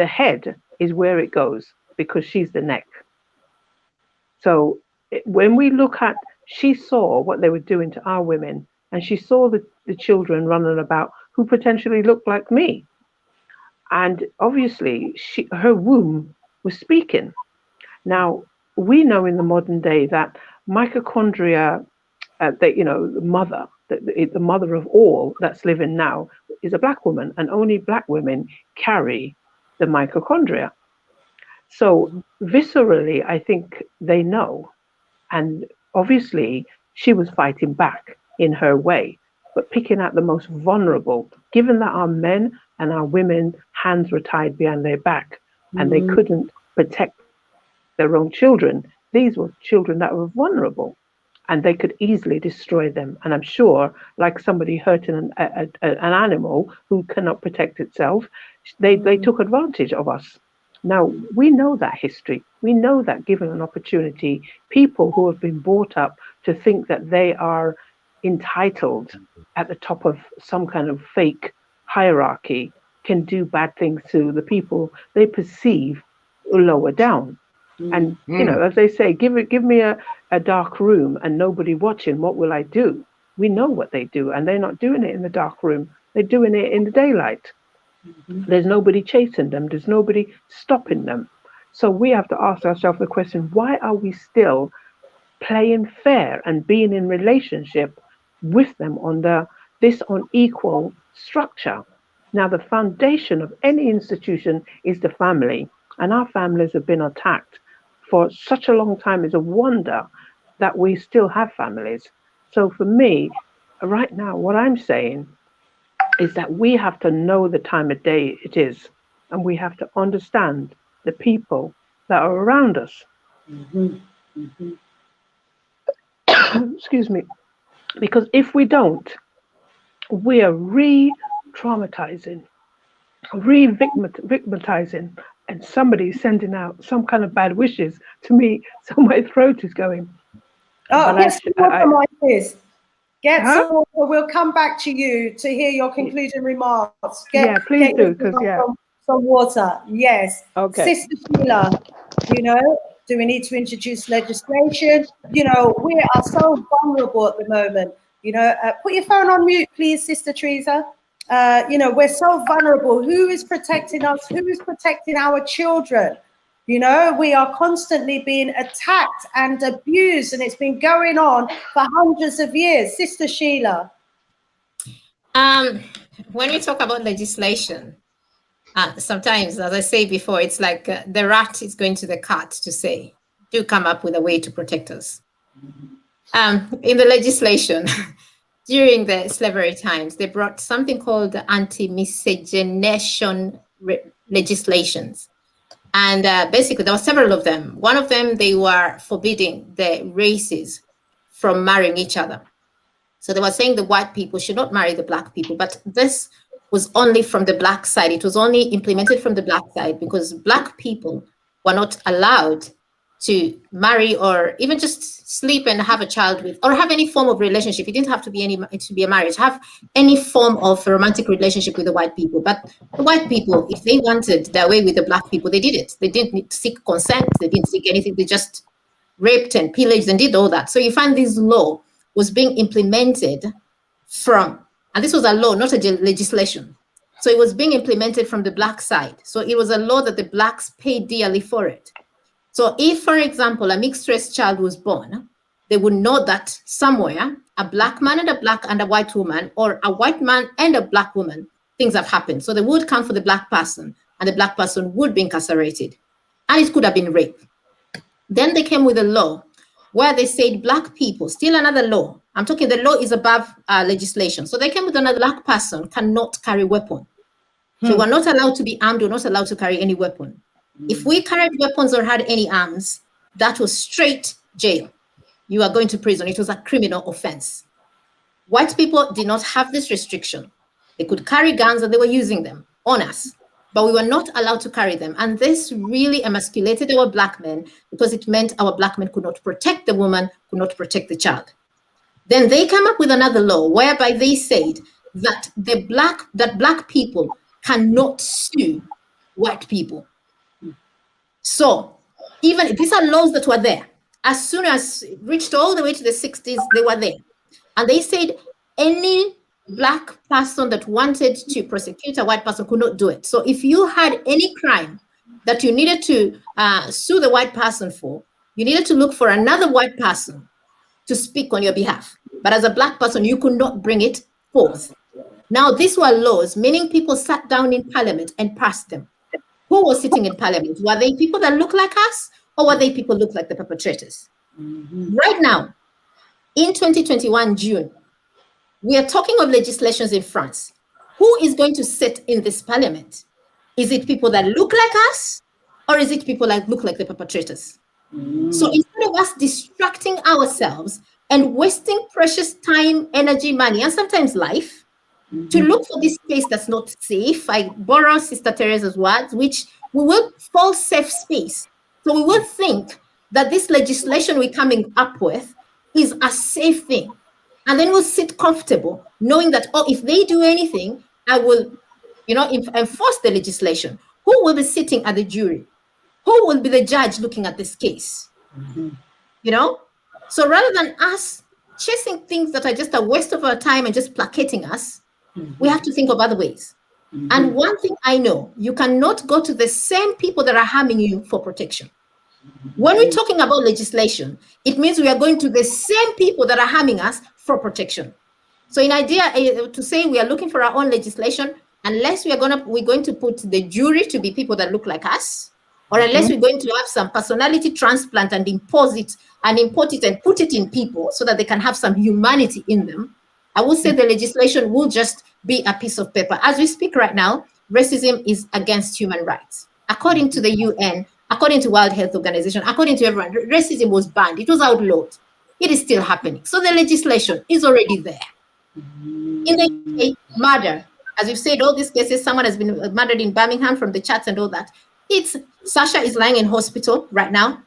head is where it goes, because she's the neck. So when we look at, she saw what they were doing to our women, and she saw the children running about who potentially looked like me. And obviously, her womb was speaking. Now, we know in the modern day that mitochondria, the mother of all that's living now is a black woman, and only black women carry the mitochondria. So viscerally, I think they know. And obviously, she was fighting back in her way, but picking out the most vulnerable, given that our men and our women hands were tied behind their back and they couldn't protect their own children. These were children that were vulnerable and they could easily destroy them. And I'm sure, like somebody hurting an animal who cannot protect itself, they took advantage of us. Now, we know that history. We know that given an opportunity, people who have been brought up to think that they are entitled at the top of some kind of fake hierarchy can do bad things to the people they perceive lower down. And, as they say, give me a dark room and nobody watching, what will I do? We know what they do, and they're not doing it in the dark room. They're doing it in the daylight. There's nobody chasing them. There's nobody stopping them. So we have to ask ourselves the question, why are we still playing fair and being in relationship with them on this unequal structure? Now, the foundation of any institution is the family, and our families have been attacked for such a long time. It's a wonder that we still have families. So for me, right now, what I'm saying is that we have to know the time of day it is, and we have to understand the people that are around us. Excuse me. Because if we don't, we are re-traumatizing, re-victimizing, and somebody's sending out some kind of bad wishes to me, so my throat is going. Oh, get some water, my sis. Get some water. We'll come back to you to hear your concluding remarks. Please do, because some water. Yes. Okay. Sister Sheila, do we need to introduce legislation? We are so vulnerable at the moment. Put your phone on mute, please, Sister Teresa. We're so vulnerable. Who is protecting us? Who is protecting our children? We are constantly being attacked and abused, and it's been going on for hundreds of years. Sister Sheila. When we talk about legislation, sometimes, as I say before, it's like the rat is going to the cat to say, do come up with a way to protect us. In the legislation, during the slavery times, they brought something called the anti-miscegenation legislations. And basically, there were several of them. One of them, they were forbidding the races from marrying each other. So they were saying the white people should not marry the black people, but this was only from the black side. It was only implemented from the black side because black people were not allowed to marry or even just sleep and have a child with, or have any form of relationship. It didn't have to be a marriage, have any form of a romantic relationship with the white people. But the white people, if they wanted their way with the black people, they did it. They didn't need to seek consent. They didn't seek anything. They just raped and pillaged and did all that. So you find this law was being implemented from, and this was a law, not a legislation. So it was being implemented from the black side. So it was a law that the blacks paid dearly for it. So if, for example, a mixed race child was born, they would know that somewhere a black man and a white woman, or a white man and a black woman things have happened. So they would come for the black person, and the black person would be incarcerated. And it could have been rape. Then they came with a law where they said black people, still another law. I'm talking the law is above legislation. So they came with another black person cannot carry weapon. So we're not allowed to be armed. We're not allowed to carry any weapon. If we carried weapons or had any arms, that was straight jail. You are going to prison. It was a criminal offense. White people did not have this restriction. They could carry guns and they were using them on us, but we were not allowed to carry them. And this really emasculated our black men because it meant our black men could not protect the woman, could not protect the child. Then they came up with another law whereby they said that black people cannot sue white people. So even these are laws that were there. As soon as it reached all the way to the 60s, they were there. And they said any black person that wanted to prosecute a white person could not do it. So if you had any crime that you needed to sue the white person for, you needed to look for another white person to speak on your behalf. But as a black person, you could not bring it forth. Now, these were laws, meaning people sat down in parliament and passed them. Who was sitting in parliament? Were they people that look like us, or were they people look like the perpetrators? Right now, in 2021, June, we are talking of legislations in France. Who is going to sit in this parliament? Is it people that look like us, or is it people that look like the perpetrators? So instead of us distracting ourselves and wasting precious time, energy, money, and sometimes life, to look for this space that's not safe, I borrow Sister Teresa's words, which we will call safe space. So we will think that this legislation we're coming up with is a safe thing. And then we'll sit comfortable knowing that, oh, if they do anything, I will, enforce the legislation. Who will be sitting at the jury? Who will be the judge looking at this case? So rather than us chasing things that are just a waste of our time and just placating us, we have to think of other ways. And one thing I know, you cannot go to the same people that are harming you for protection. When we're talking about legislation, it means we are going to the same people that are harming us for protection. So in idea to say we are looking for our own legislation, unless we're going to put the jury to be people that look like us, or unless we're going to have some personality transplant and impose it and import it and put it in people so that they can have some humanity in them, I would say the legislation will just be a piece of paper. As we speak right now, racism is against human rights. According to the UN, according to World Health Organization, according to everyone, racism was banned. It was outlawed. It is still happening. So the legislation is already there. In the UK, murder, as we've said, all these cases, someone has been murdered in Birmingham from the chats and all that. Sasha is lying in hospital right now.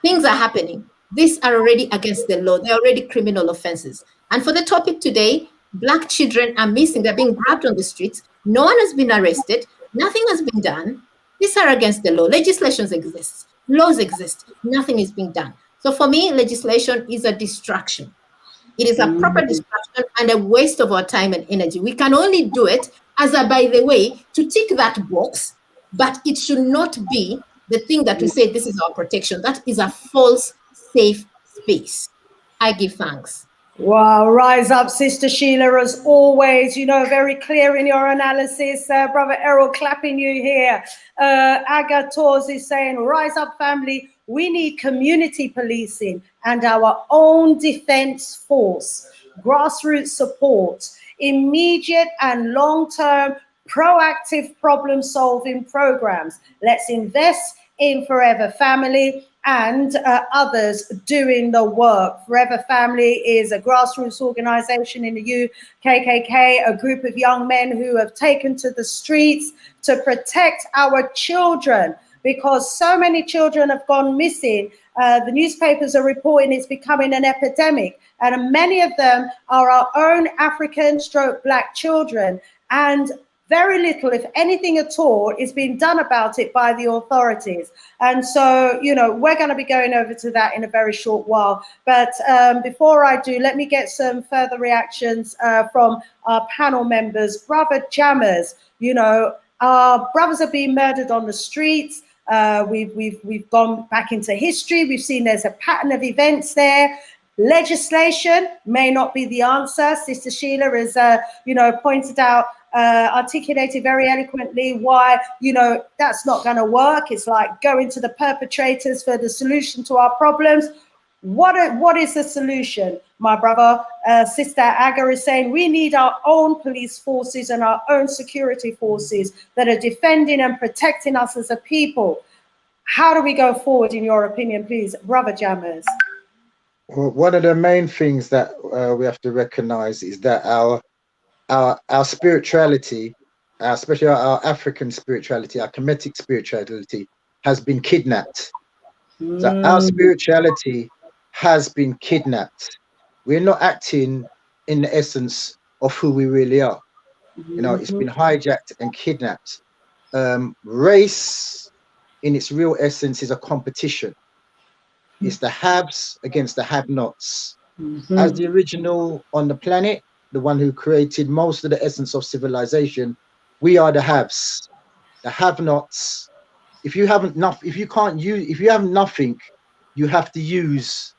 Things are happening. These are already against the law. They're already criminal offenses. And for the topic today, Black children are missing. They're being grabbed on the streets. No one has been arrested. Nothing has been done. These are against the law. Legislations exist. Laws exist. Nothing is being done. So for me, legislation is a distraction. It is a proper distraction and a waste of our time and energy. We can only do it as a, by the way, to tick that box, but it should not be the thing that we say this is our protection. That is a false, safe space. I give thanks. Wow, rise up, Sister Sheila, as always, very clear in your analysis. Brother Errol clapping you here. Aga Tours is saying, rise up, family. We need community policing and our own defense force, grassroots support, immediate and long-term proactive problem-solving programs. Let's invest in Forever Family and others doing the work. Forever Family is a grassroots organization in the UKKK, a group of young men who have taken to the streets to protect our children, because so many children have gone missing. The newspapers are reporting it's becoming an epidemic, and many of them are our own African/Black children, and very little, if anything at all, is being done about it by the authorities. And so, we're going to be going over to that in a very short while. But before I do, let me get some further reactions from our panel members. Brother Jammers, our brothers are being murdered on the streets. We've gone back into history. We've seen there's a pattern of events there. Legislation may not be the answer. Sister Sheila has, pointed out articulated very eloquently why, you know, that's not going to work. It's like going to the perpetrators for the solution to our problems. What is the solution? My brother, Sister Aga is saying we need our own police forces and our own security forces that are defending and protecting us as a people. How do we go forward, in your opinion, please, Brother Jammers? Well, one of the main things that we have to recognize is that our spirituality, especially our African spirituality, our Kemetic spirituality, has been kidnapped. So our spirituality has been kidnapped. We're not acting in the essence of who we really are. You know, it's been hijacked and kidnapped. Race, in its real essence, is a competition. It's the haves against the have-nots. As the original on the planet, the one who created most of the essence of civilization, we are the haves. The have-nots. If you haven't enough, if you have nothing, you have to use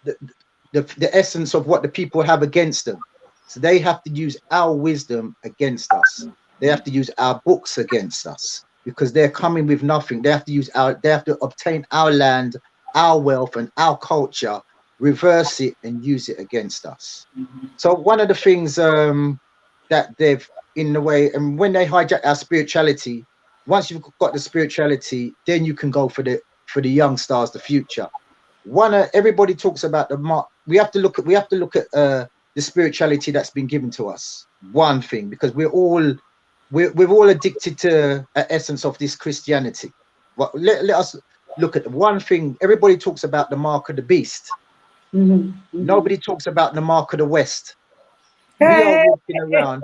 the essence of what the people have against them. So they have to use our wisdom against us. They have to use our books against us because they're coming with nothing. They have to obtain our land, our wealth, and our culture, reverse it and use it against us. So one of the things that they've, in a way, and when they hijack our spirituality, once you've got the spirituality, then you can go for the young stars, the future. Everybody talks about we have to look at the spirituality that's been given to us. One thing, because we're all addicted to an essence of this Christianity. Well, let us look at one thing. Everybody talks about the mark of the beast. Nobody talks about the mark of the West. We are walking around.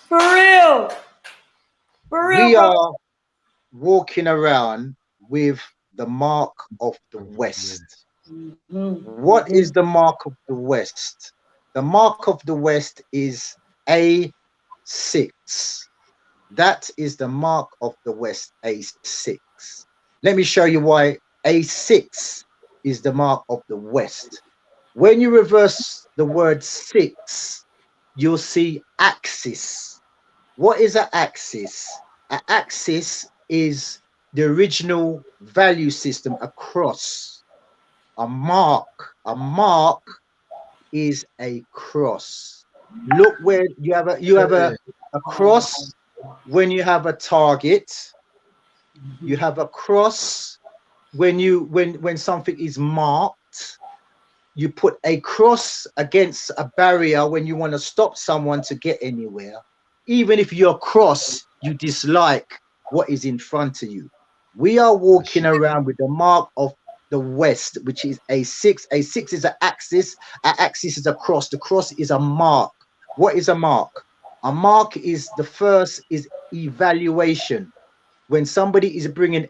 For real. For real. We are walking around with the mark of the West. What is the mark of the West? The mark of the West is A6. That is the mark of the West, A6. Let me show you why A6 is the mark of the West. When you reverse the word 6, you'll see axis. What is an axis? An axis is the original value system across. A mark is a cross. Look where you have a cross when you have a target. You have a cross when something is marked. You put a cross against a barrier when you want to stop someone to get anywhere. Even if your cross, you dislike what is in front of you. We are walking around with the mark of the West, which is A6. A6 is an axis. An axis is a cross. The cross is a mark. What is a mark? A mark is the first is evaluation. When somebody is bringing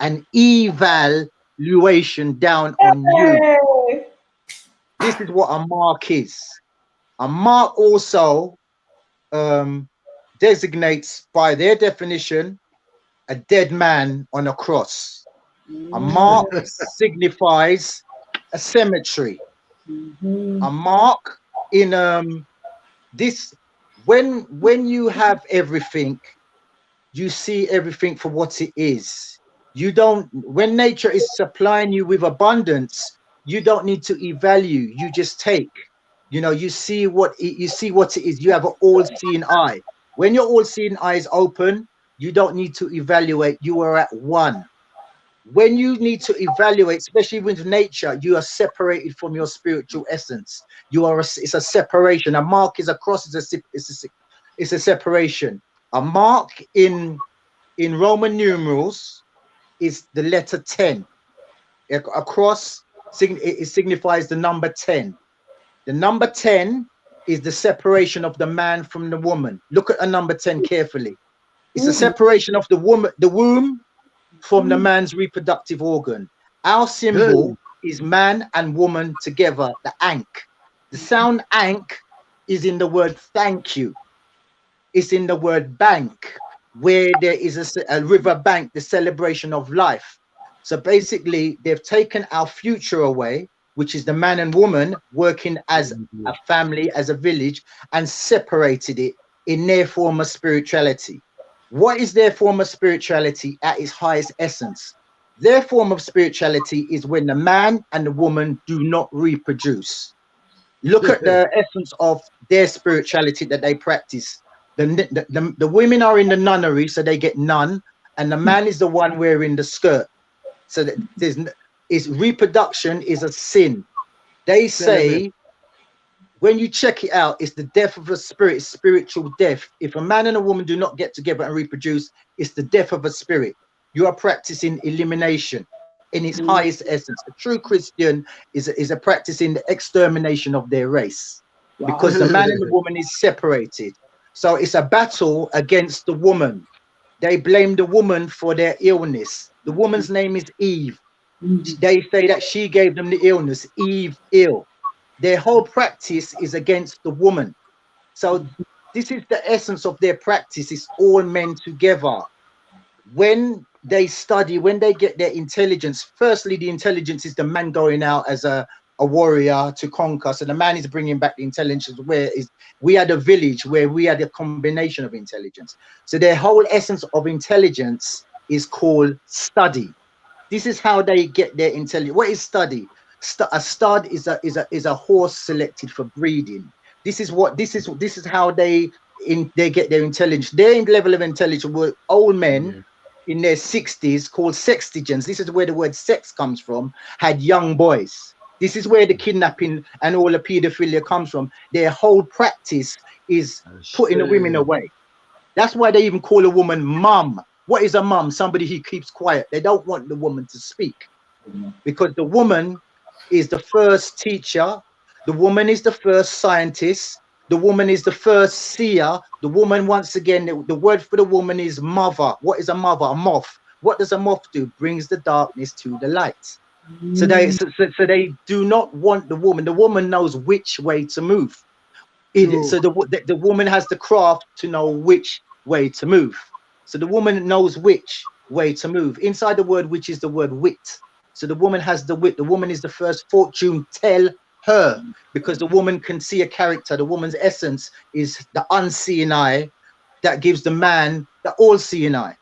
an evaluation down on you. This is what a mark is. A mark also designates, by their definition, a dead man on a cross. A mark signifies a cemetery. A mark in this, when you have everything, you see everything for what it is. You don't, when nature is supplying you with abundance, you don't need to evaluate, you just take. You know, you see what it is. You have an all-seeing eye. When your all-seeing eye is open, you don't need to evaluate. You are at one. When you need to evaluate, especially with nature, you are separated from your spiritual essence. It's a separation. A mark is a cross. It's a separation. A mark in Roman numerals is the letter 10. A cross it signifies the number 10. The number 10 is the separation of the man from the woman. Look at a number 10 carefully. It's a separation of the womb from the man's reproductive organ. Our symbol is man and woman together, the ankh. The sound ankh is in the word thank you. It's in the word bank, where there is a river bank, the celebration of life. So basically, they've taken our future away. which is the man and woman working as a family, as a village, and separated it in their form of spirituality. What is their form of spirituality at its highest essence? Their form of spirituality is when the man and the woman do not reproduce. Look at the essence of their spirituality that they practice. The women are in the nunnery, so they get none, and the man is the one wearing the skirt. So that reproduction is a sin. They say when you check it out, it's the death of a spirit, it's spiritual death. If a man and a woman do not get together and reproduce, it's the death of a spirit. You are practicing elimination in its highest essence. A true Christian is a practicing the extermination of their race, because the man and the woman is separated. So it's a battle against the woman. They blame the woman for their illness. The woman's name is Eve. They say that she gave them the illness. Eve ill. Their whole practice is against the woman. So this is the essence of their practice. It's all men together. When they study, when they get their intelligence, firstly, the intelligence is the man going out as a warrior to conquer. So the man is bringing back the intelligence. We had a village where we had a combination of intelligence. So their whole essence of intelligence is called study. This is how they get their intelligence. What is study? A stud is a horse selected for breeding. This is how they get their intelligence. Their level of intelligence were old men in their 60s called sextigens. This is where the word sex comes from. Had young boys. This is where the kidnapping and all the pedophilia comes from. Their whole practice is putting the women away. That's why they even call a woman mum. What is a mum? Somebody who keeps quiet. They don't want the woman to speak, because the woman is the first teacher. The woman is the first scientist. The woman is the first seer. The woman, once again, the word for the woman is mother. What is a mother? A moth. What does a moth do? Brings the darkness to the light. So they do not want the woman. The woman knows which way to move. So the woman has the craft to know which way to move. So the woman knows which way to move. Inside the word which is the word wit. So the woman has the wit. The woman is the first fortune tell her, because the woman can see a character. The woman's essence is the unseeing eye that gives the man the all-seeing eye.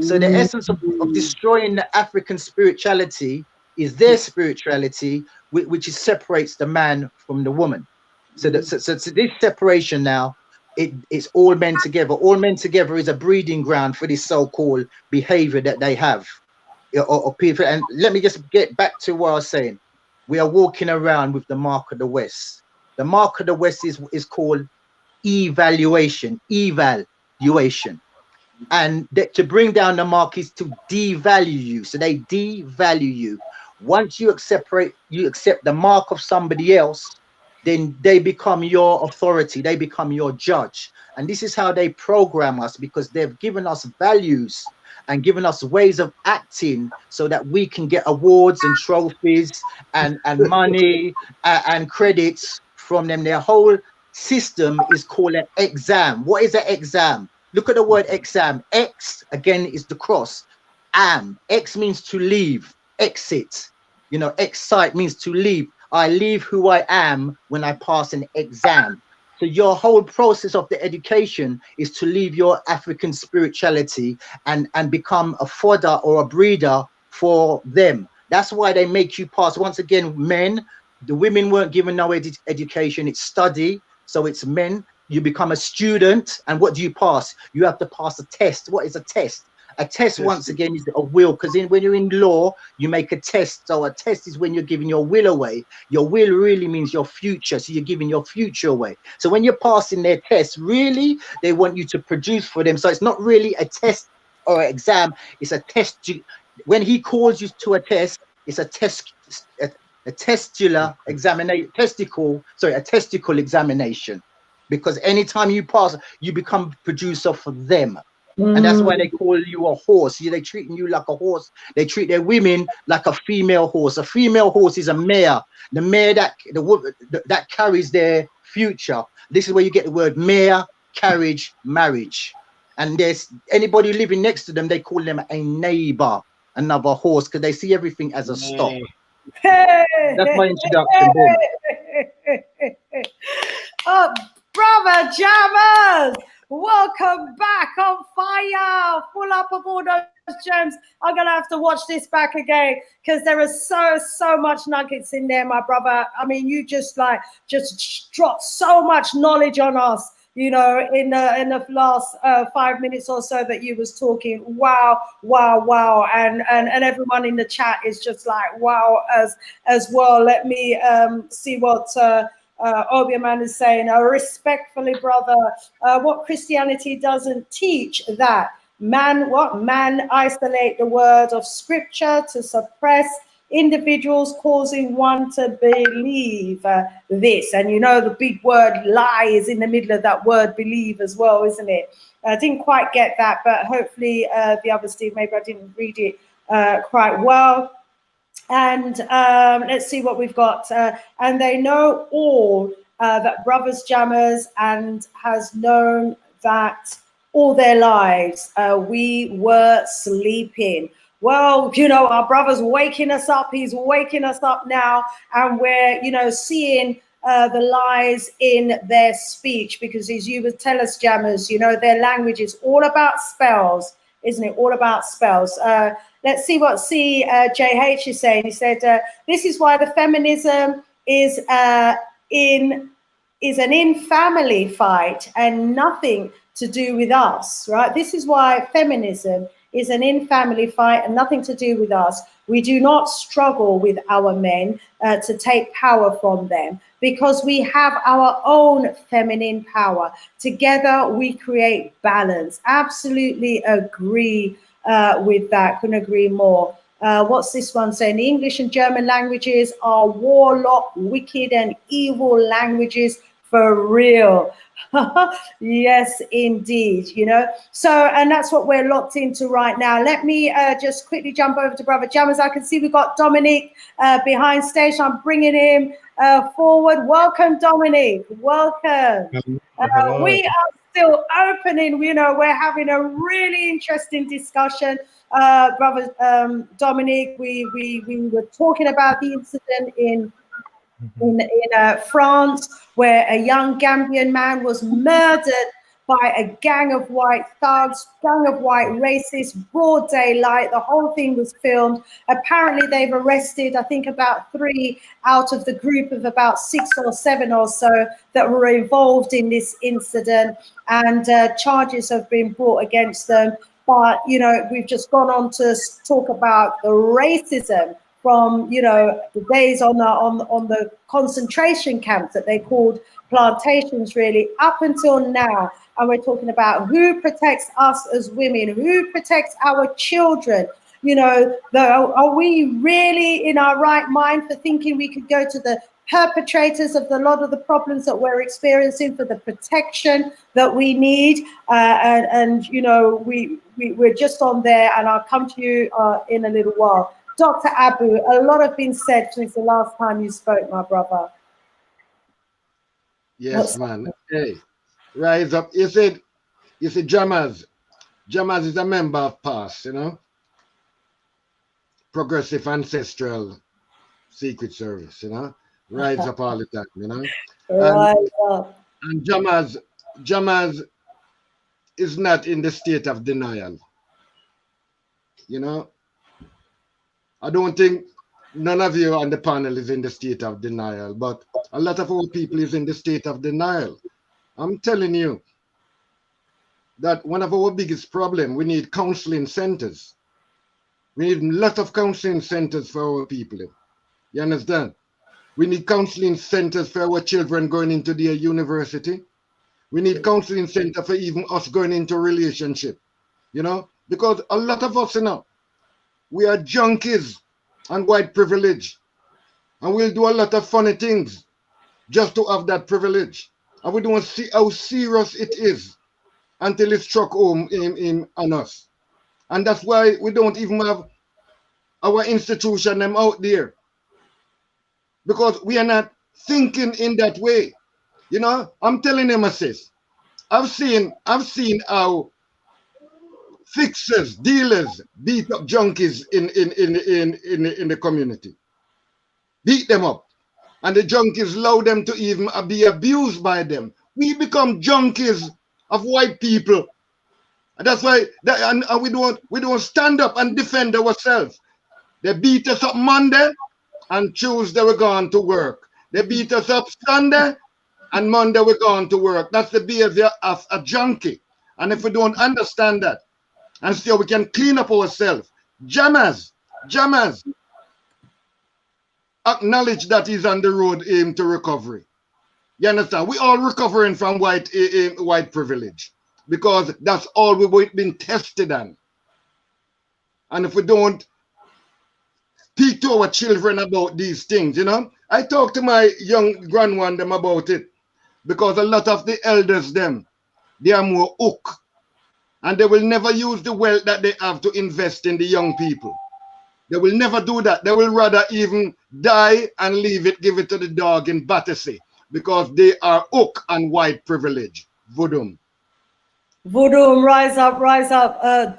So the essence of destroying the African spirituality is their spirituality, which separates the man from the woman. So this separation now, it's all men together. All men together is a breeding ground for this so-called behavior that they have. Or people. And let me just get back to what I was saying. We are walking around with the mark of the West. The mark of the West is called evaluation. And to bring down the mark is to devalue you. So they devalue you. Once you accept the mark of somebody else, then they become your authority. They become your judge. And this is how they program us, because they've given us values and given us ways of acting so that we can get awards and trophies and money and credits from them. Their whole system is called an exam. What is an exam? Look at the word exam. X, again, is the cross. X means to leave, exit. Excite means to leave. I leave who I am when I pass an exam. So your whole process of the education is to leave your African spirituality and become a fodder or a breeder for them. That's why they make you pass. Once again, men, the women weren't given no education. It's study. So it's men. You become a student. And what do you pass? You have to pass a test. What is a test? A test, once again, is a will, because when you're in law, you make a test. So a test is when you're giving your will away. Your will really means your future. So you're giving your future away. So when you're passing their test, really, they want you to produce for them. So it's not really a test or an exam. It's a test. When he calls you to a test, it's a testicle examination. Because anytime you pass, you become producer for them. And that's why they call you a horse. They're treating you like a horse. They treat their women like a female horse. A female horse is a mare. The mare that carries their future. This is where you get the word mare, carriage, marriage. And there's anybody living next to them, they call them a neighbor, another horse, because they see everything as a stock. That's my introduction. Boom. Oh, brother Jammers, welcome back on fire, full up of all those gems. I'm gonna have to watch this back again because there is so much nuggets in there, my brother. I mean, you just dropped so much knowledge on us, you know, in the last 5 minutes or so that you was talking. Wow, and everyone in the chat is just like wow as well. Let me see what Obiaman is saying. Respectfully, brother, what Christianity doesn't teach that man isolate the word of scripture to suppress individuals, causing one to believe this. And you know, the big word lie is in the middle of that word believe as well, isn't it? I didn't quite get that, but hopefully the other Steve, maybe I didn't read it quite well. And let's see what we've got. And they know all that brothers jammers and has known that all their lives we were sleeping. Well, you know, our brother's waking us up. He's waking us up now. And we're, you know, seeing the lies in their speech, because as you would tell us, jammers, you know, their language is all about spells, isn't it? All about spells. Let's see what CJH is saying. He said, this is why the feminism is an in-family fight and nothing to do with us, right? This is why feminism is an in-family fight and nothing to do with us. We do not struggle with our men to take power from them because we have our own feminine power. Together, we create balance. Absolutely agree with that. Couldn't agree more. What's this one saying? The English and German languages are warlock, wicked, and evil languages for real. Yes, indeed. You know, so, and that's what we're locked into right now. Let me just quickly jump over to Brother Jammers. I can see we've got Dominic behind stage. I'm bringing him forward. Welcome, Dominic. Welcome. We are still opening, you know, we're having a really interesting discussion. Brother Dominic, we were talking about the incident in France, where a young Gambian man was murdered by a gang of white thugs, gang of white racists, broad daylight. The whole thing was filmed. Apparently, they've arrested, I think, about 3 out of the group of about 6 or 7 or so that were involved in this incident, and charges have been brought against them. But, you know, we've just gone on to talk about the racism from, you know, the days on the concentration camps that they called plantations, really, up until now. And we're talking about who protects us as women, who protects our children. You know, are we really in our right mind for thinking we could go to the perpetrators of a lot of the problems that we're experiencing for the protection that we need? And you know, we're just on there, and I'll come to you in a little while. Dr. Abu, a lot has been said since the last time you spoke, my brother. Yes, man. Hey, rise up. You said Jammers. Jammers is a member of PASS, you know? Progressive Ancestral Secret Service, you know? Rise up all the time, you know? Rise up. And Jammers is not in the state of denial, you know? I don't think none of you on the panel is in the state of denial, but a lot of our people is in the state of denial. I'm telling you that one of our biggest problems, we need counseling centers. We need a lot of counseling centers for our people. You understand? We need counseling centers for our children going into their university. We need counseling center for even us going into relationship, you know? Because a lot of us, you know, we are junkies and white privilege, and we'll do a lot of funny things just to have that privilege, and we don't see how serious it is until it's struck home on us. And that's why we don't even have our institution them out there, because we are not thinking in that way. You know, I'm telling them, sis, I've seen how fixers, dealers beat up junkies in the community. beat them up. And the junkies allow them to even be abused by them. We become junkies of white people. And that's why and we don't stand up and defend ourselves. They beat us up Monday, and Tuesday we're going to work. They beat us up Sunday, and Monday we're going to work. That's the behavior of a junkie. And if we don't understand that, and still we can clean up ourselves, jammers, acknowledge that he's on the road to recovery. You understand? We all recovering from white privilege, because that's all we've been tested on. And if we don't speak to our children about these things, I talk to my young grandone them about it, because a lot of the elders them, they are more hook, and they will never use the wealth that they have to invest in the young people. They will never do that. They will rather even die and leave it, give it to the dog in Battersea, because they are hook and white privilege. Voodoo. Voodoo, rise up,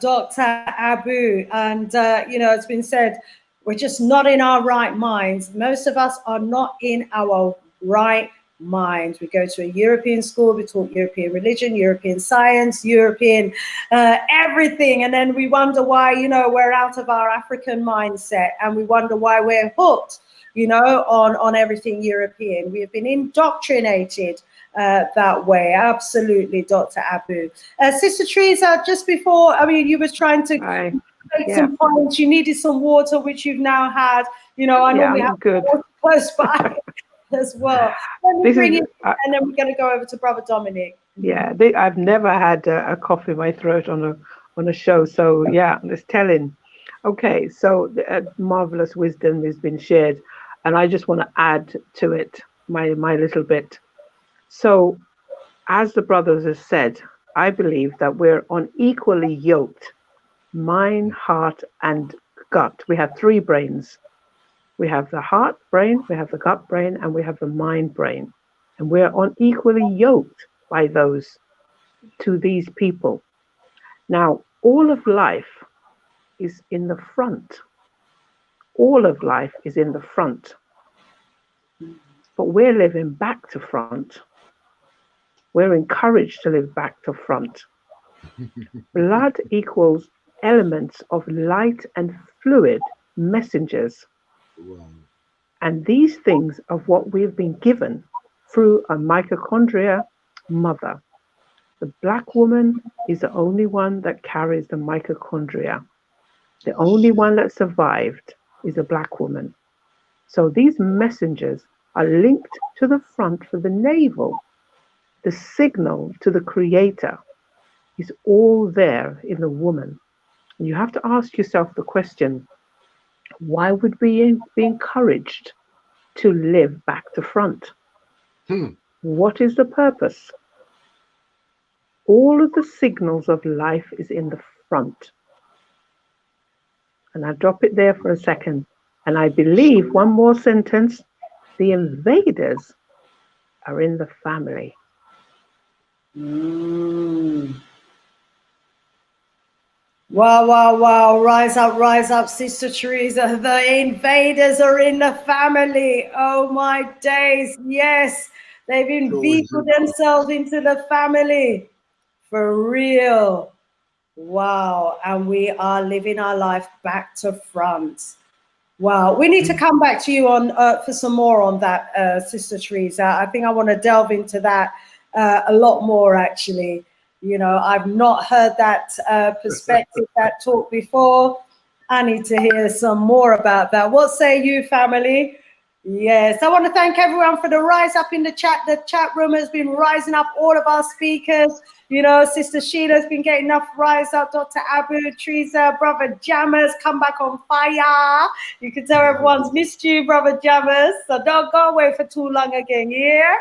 Dr. Abu. And, it's been said, we're just not in our right minds. Most of us are not in our right minds. We go to a European school, we talk European religion, European science, European everything. And then we wonder why, we're out of our African mindset, and we wonder why we're hooked, on everything European. We have been indoctrinated that way. Absolutely, Dr. Abu. Sister Teresa, just before, you were trying to make some points. You needed some water, which you've now had. I normally have good. water close by as well. Let me bring it, and then we're going to go over to Brother Dominic. Yeah, I've never had a cough in my throat on a show, so yeah, it's telling. Okay, so marvelous wisdom has been shared, and I just want to add to it my little bit. So, as the brothers have said, I believe that we're unequally yoked, mind, heart, and gut. We have three brains. We have the heart brain, we have the gut brain, and we have the mind brain. And we're unequally yoked by to these people. Now, all of life is in the front. All of life is in the front. But we're living back to front. We're encouraged to live back to front. Blood equals elements of light and fluid messengers. Wow. And these things are what we've been given through a mitochondria mother. The black woman is the only one that carries the mitochondria. The only one that survived is a black woman. So these messengers are linked to the front for the navel. The signal to the creator is all there in the woman. And you have to ask yourself the question, why would we be encouraged to live back to front? What is the purpose? All of the signals of life is in the front. And I drop it there for a second. And I believe one more sentence, the invaders are in the family. Wow. Rise up, Sister Teresa. The invaders are in the family. Oh my days. Yes, they've inveigled themselves into the family. For real. Wow. And we are living our life back to front. Wow. We need to come back to you on for some more on that, Sister Teresa. I think I want to delve into that a lot more, actually. I've not heard that perspective, that talk before. I need to hear some more about that. What say you, family? Yes, I want to thank everyone for the rise up in the chat. The chat room has been rising up, all of our speakers. Sister Sheila's been getting enough rise up. Dr. Abu, Teresa, Brother Jammers, come back on fire. You can tell everyone's missed you, Brother Jammers. So don't go away for too long again, yeah?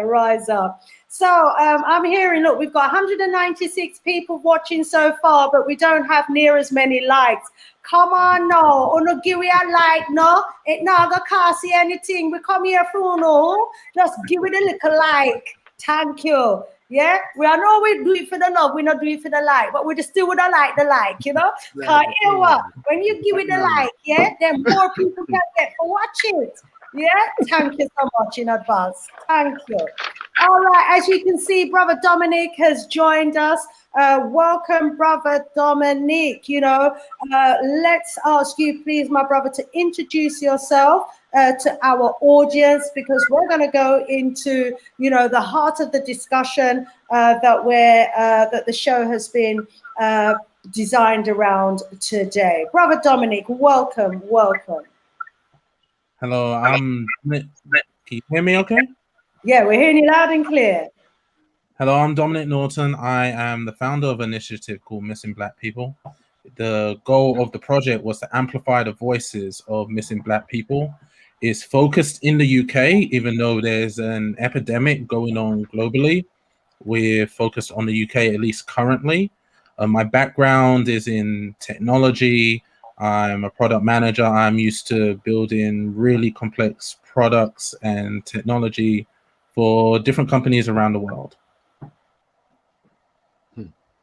Rise up. So I'm hearing, look, we've got 196 people watching so far, but we don't have near as many likes. Come on now, no give me a like, no. It not gonna cost you anything. We come here for no. Just give it a little like. Thank you. Yeah, we are know we do it for the love, we not do it for the like, but we just still would like the like, you know. Cause you know what? When you give it the like, yeah, then more people can get to watch it. Yeah, thank you so much in advance. Thank you. All right, as you can see, Brother Dominic has joined us. Welcome, Brother Dominic. You know, let's ask you, please, my brother, to introduce yourself to our audience, because we're going to go into, you know, the heart of the discussion that the show has been designed around today. Brother Dominic, welcome, welcome. Hello, can you hear me okay? Yeah, we're hearing you loud and clear. Hello, I'm Dominic Norton. I am the founder of an initiative called Missing Black People. The goal of the project was to amplify the voices of missing Black people. It's focused in the UK, even though there's an epidemic going on globally. We're focused on the UK, at least currently. My background is in technology. I'm a product manager. I'm used to building really complex products and technology for different companies around the world.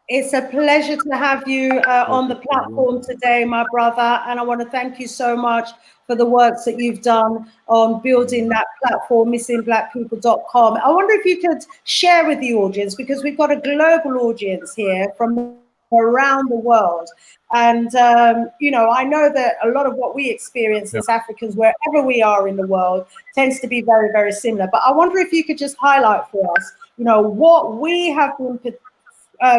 It's a pleasure to have you on the platform today, my brother. And I want to thank you so much for the works that you've done on building that platform, missingblackpeople.com. I wonder if you could share with the audience, because we've got a global audience here from around the world. And, you know, I know that a lot of what we experience as Africans, wherever we are in the world, tends to be very, very similar. But I wonder if you could just highlight for us, you know, what we have been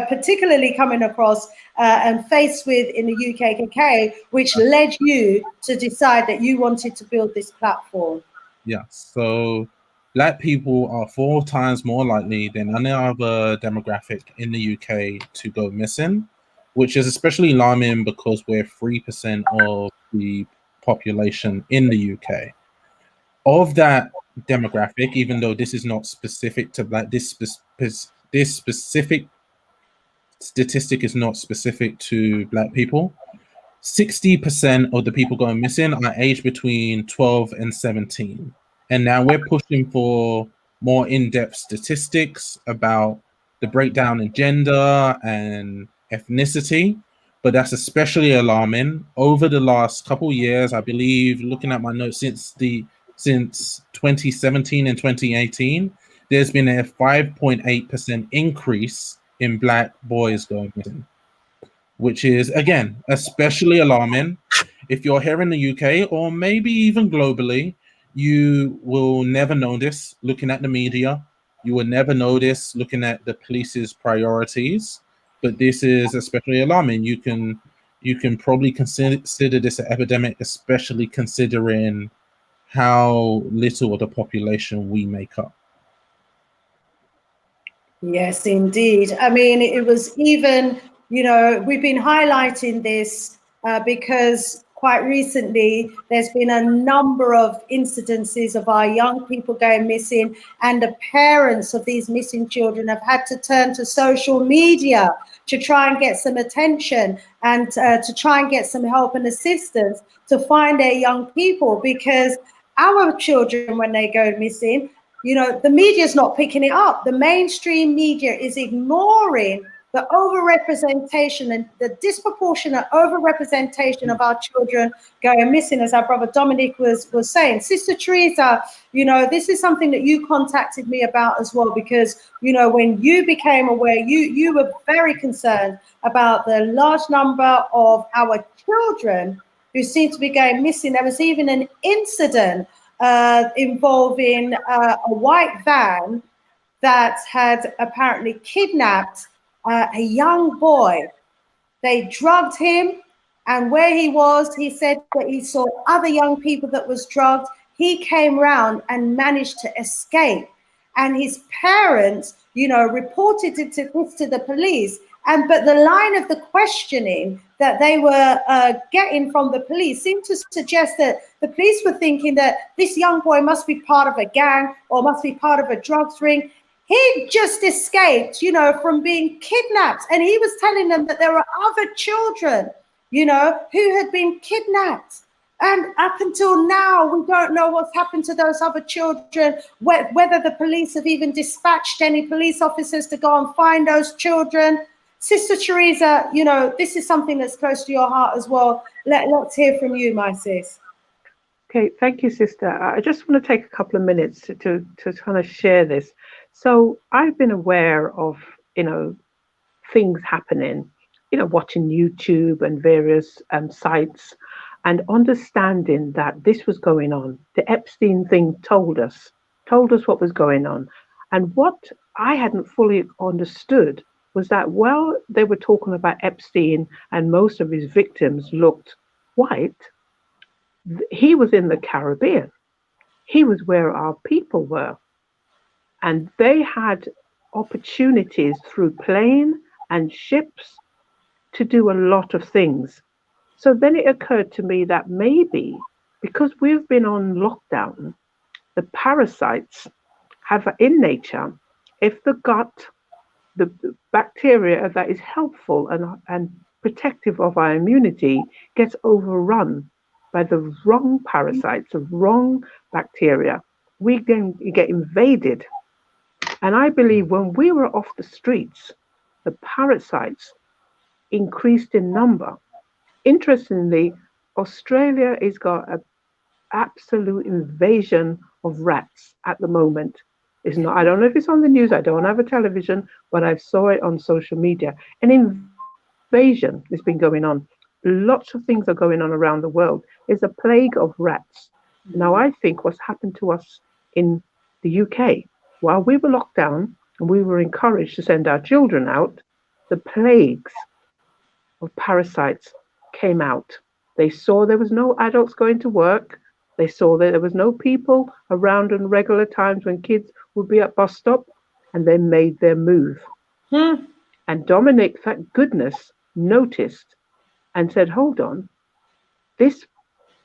particularly coming across and faced with in the UKKK, which led you to decide that you wanted to build this platform. Yeah, so Black people are 4 times more likely than any other demographic in the UK to go missing, which is especially alarming because we're 3% of the population in the UK. Of that demographic, even though this is not specific to Black, this specific statistic is not specific to Black people, 60% of the people going missing are aged between 12 and 17. And now we're pushing for more in-depth statistics about the breakdown in gender and ethnicity, but that's especially alarming. Over the last couple of years, I believe, looking at my notes, since 2017 and 2018, there's been a 5.8% increase in Black boys going missing, which is, again, especially alarming. If you're here in the UK or maybe even globally, you will never notice looking at the media. You will never notice looking at the police's priorities. But this is especially alarming. You can probably consider this an epidemic, especially considering how little of the population we make up. Yes, indeed. I mean, it was even, you know, we've been highlighting this because quite recently there's been a number of incidences of our young people going missing, and the parents of these missing children have had to turn to social media to try and get some attention and to try and get some help and assistance to find their young people, because our children, when they go missing, you know, the media is not picking it up. The mainstream media is ignoring the overrepresentation and the disproportionate overrepresentation of our children going missing, as our brother Dominic was saying. Sister Teresa, you know, this is something that you contacted me about as well, because, you know, when you became aware, you were very concerned about the large number of our children who seem to be going missing. There was even an incident involving a white van that had apparently kidnapped a young boy. They drugged him, and where he was, he said that he saw other young people that was drugged. He came round and managed to escape, and his parents, you know, reported it to the police. But the line of the questioning that they were getting from the police seemed to suggest that the police were thinking that this young boy must be part of a gang or must be part of a drugs ring. He just escaped, you know, from being kidnapped. And he was telling them that there were other children, you know, who had been kidnapped. And up until now, we don't know what's happened to those other children, whether the police have even dispatched any police officers to go and find those children. Sister Teresa, you know, this is something that's close to your heart as well. Let's hear from you, my sis. Okay, thank you, sister. I just want to take a couple of minutes to kind of share this. So I've been aware of, you know, things happening, you know, watching YouTube and various sites and understanding that this was going on. The Epstein thing told us what was going on. And what I hadn't fully understood was that while they were talking about Epstein and most of his victims looked white, he was in the Caribbean. He was where our people were. And they had opportunities through plane and ships to do a lot of things. So then it occurred to me that maybe because we've been on lockdown, the parasites have in nature, if the gut, the bacteria that is helpful and protective of our immunity gets overrun by the wrong parasites, the wrong bacteria, we then get invaded. And I believe when we were off the streets, the parasites increased in number. Interestingly, Australia has got an absolute invasion of rats at the moment. It's not, I don't know if it's on the news, I don't have a television, but I saw it on social media. An invasion has been going on. Lots of things are going on around the world. There's a plague of rats. Now, I think what's happened to us in the UK, while we were locked down and we were encouraged to send our children out, the plagues of parasites came out. They saw there was no adults going to work. They saw that there was no people around in regular times when kids would be at bus stop, and they made their move. And Dominic, thank goodness, noticed and said, hold on, this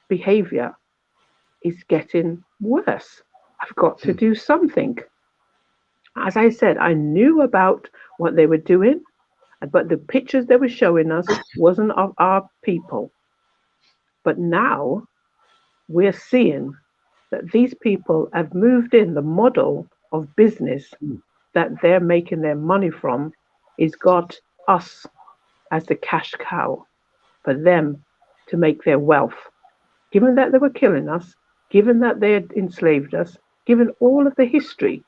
behavior is getting worse. I've got to do something. As I said, I knew about what they were doing, but the pictures they were showing us wasn't of our people. But now we're seeing that these people have moved in. The model of business that they're making their money from is got us as the cash cow for them to make their wealth. Given that they were killing us, given that they had enslaved us, given all of the history,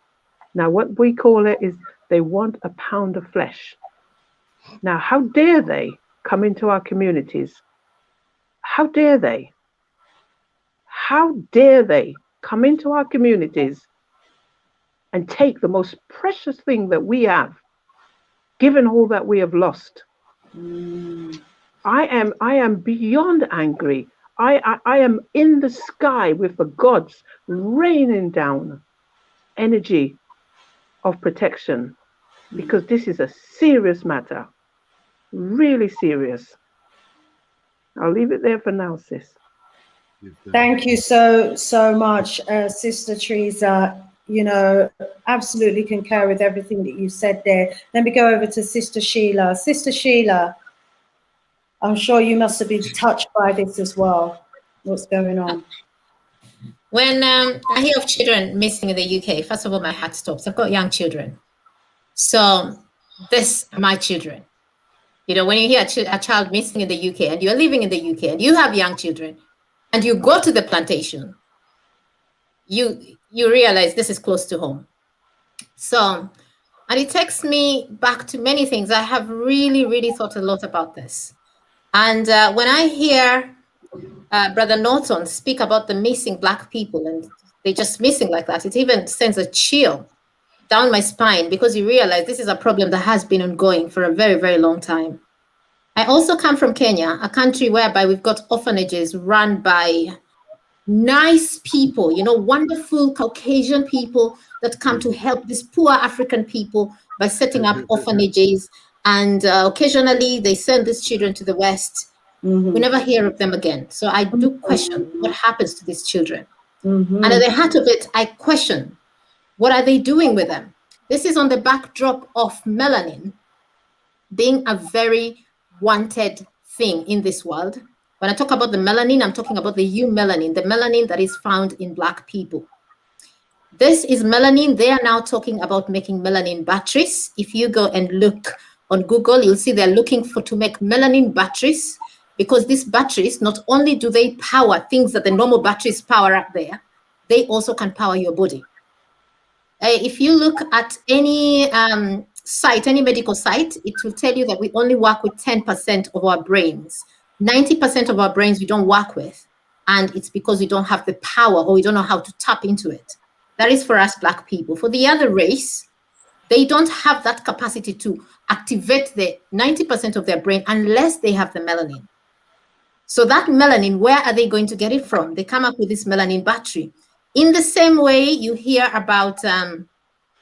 now what we call it is they want a pound of flesh. Now, how dare they come into our communities? How dare they? How dare they come into our communities and take the most precious thing that we have, given all that we have lost? I am beyond angry. I am in the sky with the gods raining down energy of protection, because this is a serious matter, really serious. I'll leave it there for now, sis. Thank you so much, Sister Teresa. You know, absolutely concur with everything that you said there. Let me go over to Sister Sheila. Sister Sheila, I'm sure you must have been touched by this as well. What's going on? When I hear of children missing in the UK, first of all, my heart stops. I've got young children. So this are my children. You know, when you hear a child missing in the UK and you're living in the UK and you have young children and you go to the plantation, you realize this is close to home. So, and it takes me back to many things. I have really thought a lot about this. And when I hear Brother Norton speak about the missing Black people and they're just missing like that, it even sends a chill down my spine, because you realize this is a problem that has been ongoing for a very long time. I also come from Kenya, a country whereby we've got orphanages run by nice people, you know, wonderful Caucasian people that come to help these poor African people by setting up orphanages. And occasionally they send these children to the West. We never hear of them again. So I do question what happens to these children. And at the heart of it, I question, what are they doing with them? This is on the backdrop of melanin being a very wanted thing in this world. When I talk about the melanin, I'm talking about the eumelanin, the melanin that is found in Black people. This is melanin. They are now talking about making melanin batteries. If you go and look on Google, you'll see they're looking to make melanin batteries, because these batteries, not only do they power things that the normal batteries power up there, they also can power your body. If you look at any site, any medical site, it will tell you that we only work with 10% of our brains. 90% of our brains we don't work with, and it's because we don't have the power, or we don't know how to tap into it. That is for us Black people. For the other race, they don't have that capacity to activate the 90% of their brain unless they have the melanin. So that melanin, where are they going to get it from? They come up with this melanin battery. In the same way, you hear about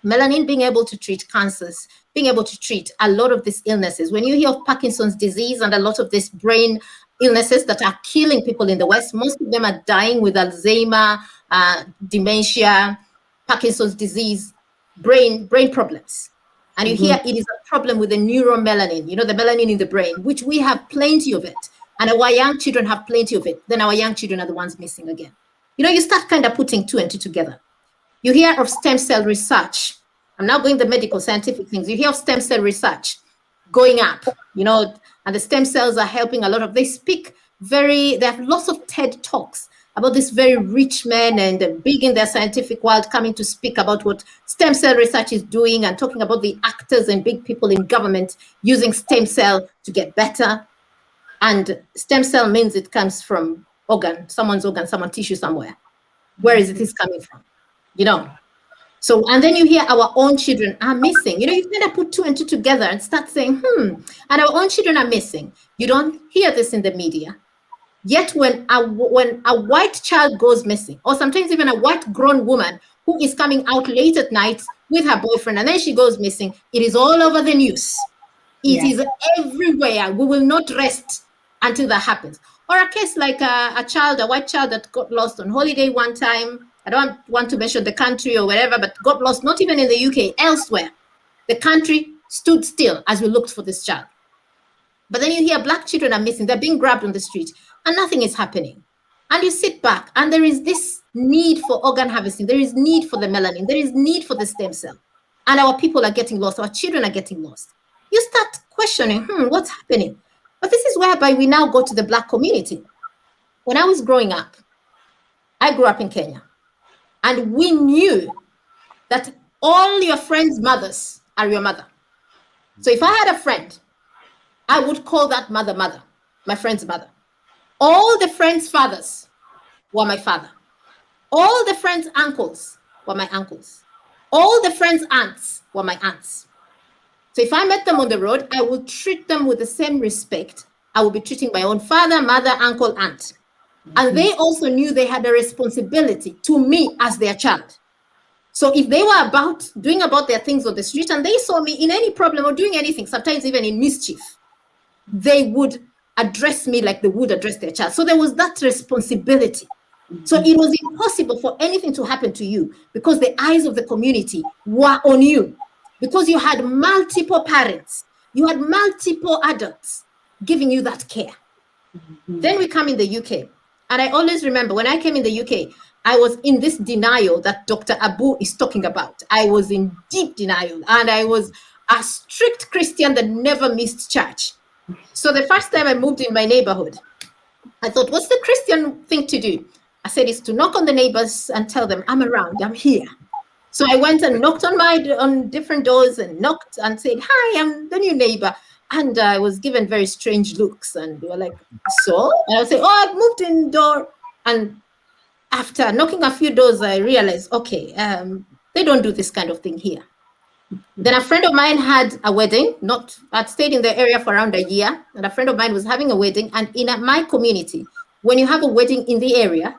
melanin being able to treat cancers, being able to treat a lot of these illnesses. When you hear of Parkinson's disease and a lot of these brain illnesses that are killing people in the West, most of them are dying with Alzheimer, dementia, Parkinson's disease, brain problems. And you hear it is a problem with the neuromelanin, you know, the melanin in the brain, which we have plenty of it. And our young children have plenty of it. Then our young children are the ones missing again. You know, you start kind of putting two and two together. You hear of stem cell research. I'm now going the medical scientific things. You hear of stem cell research going up, you know, and the stem cells are helping a lot of, they have lots of TED Talks about this very rich men and big in their scientific world coming to speak about what stem cell research is doing, and talking about the actors and big people in government using stem cell to get better. And stem cell means it comes from someone's tissue somewhere. Where is it coming from? You know? So, and then you hear our own children are missing. You know, you kind of put two and two together and start saying, and our own children are missing. You don't hear this in the media. Yet when a white child goes missing, or sometimes even a white grown woman who is coming out late at night with her boyfriend and then she goes missing, it is all over the news. It is everywhere. We will not rest until that happens. Or a case like a white child that got lost on holiday one time. I don't want to mention the country or wherever, but got lost, not even in the UK, elsewhere. The country stood still as we looked for this child. But then you hear Black children are missing. They're being grabbed on the street and nothing is happening. And you sit back and there is this need for organ harvesting. There is need for the melanin. There is need for the stem cell. And our people are getting lost. Our children are getting lost. You start questioning, what's happening? But this is whereby we now go to the Black community. When I was growing up, I grew up in Kenya. And we knew that all your friends' mothers are your mother. So if I had a friend, I would call that mother, my friend's mother. All the friends' fathers were my father. All the friends' uncles were my uncles. All the friends' aunts were my aunts. So if I met them on the road, I would treat them with the same respect I would be treating my own father, mother, uncle, aunt. And they also knew they had a responsibility to me as their child. So if they were doing about their things on the street and they saw me in any problem or doing anything, sometimes even in mischief, they would address me like they would address their child. So there was that responsibility. So it was impossible for anything to happen to you because the eyes of the community were on you, because you had multiple parents, you had multiple adults giving you that care. Then we come in the UK. And I always remember when I came in the UK, I was in this denial that Dr. Abu is talking about. I was in deep denial, and I was a strict Christian that never missed church. So the first time I moved in my neighborhood, I thought, what's the Christian thing to do? I said, it's to knock on the neighbors and tell them, I'm around, I'm here. So I went and knocked on different doors and knocked and said, hi, I'm the new neighbor. And I was given very strange looks, and they were like, so? And I would say, oh, I've moved in door. And after knocking a few doors, I realized, okay, they don't do this kind of thing here. Then a friend of mine had a wedding. I'd stayed in the area for around a year, and a friend of mine was having a wedding. And in my community, when you have a wedding in the area,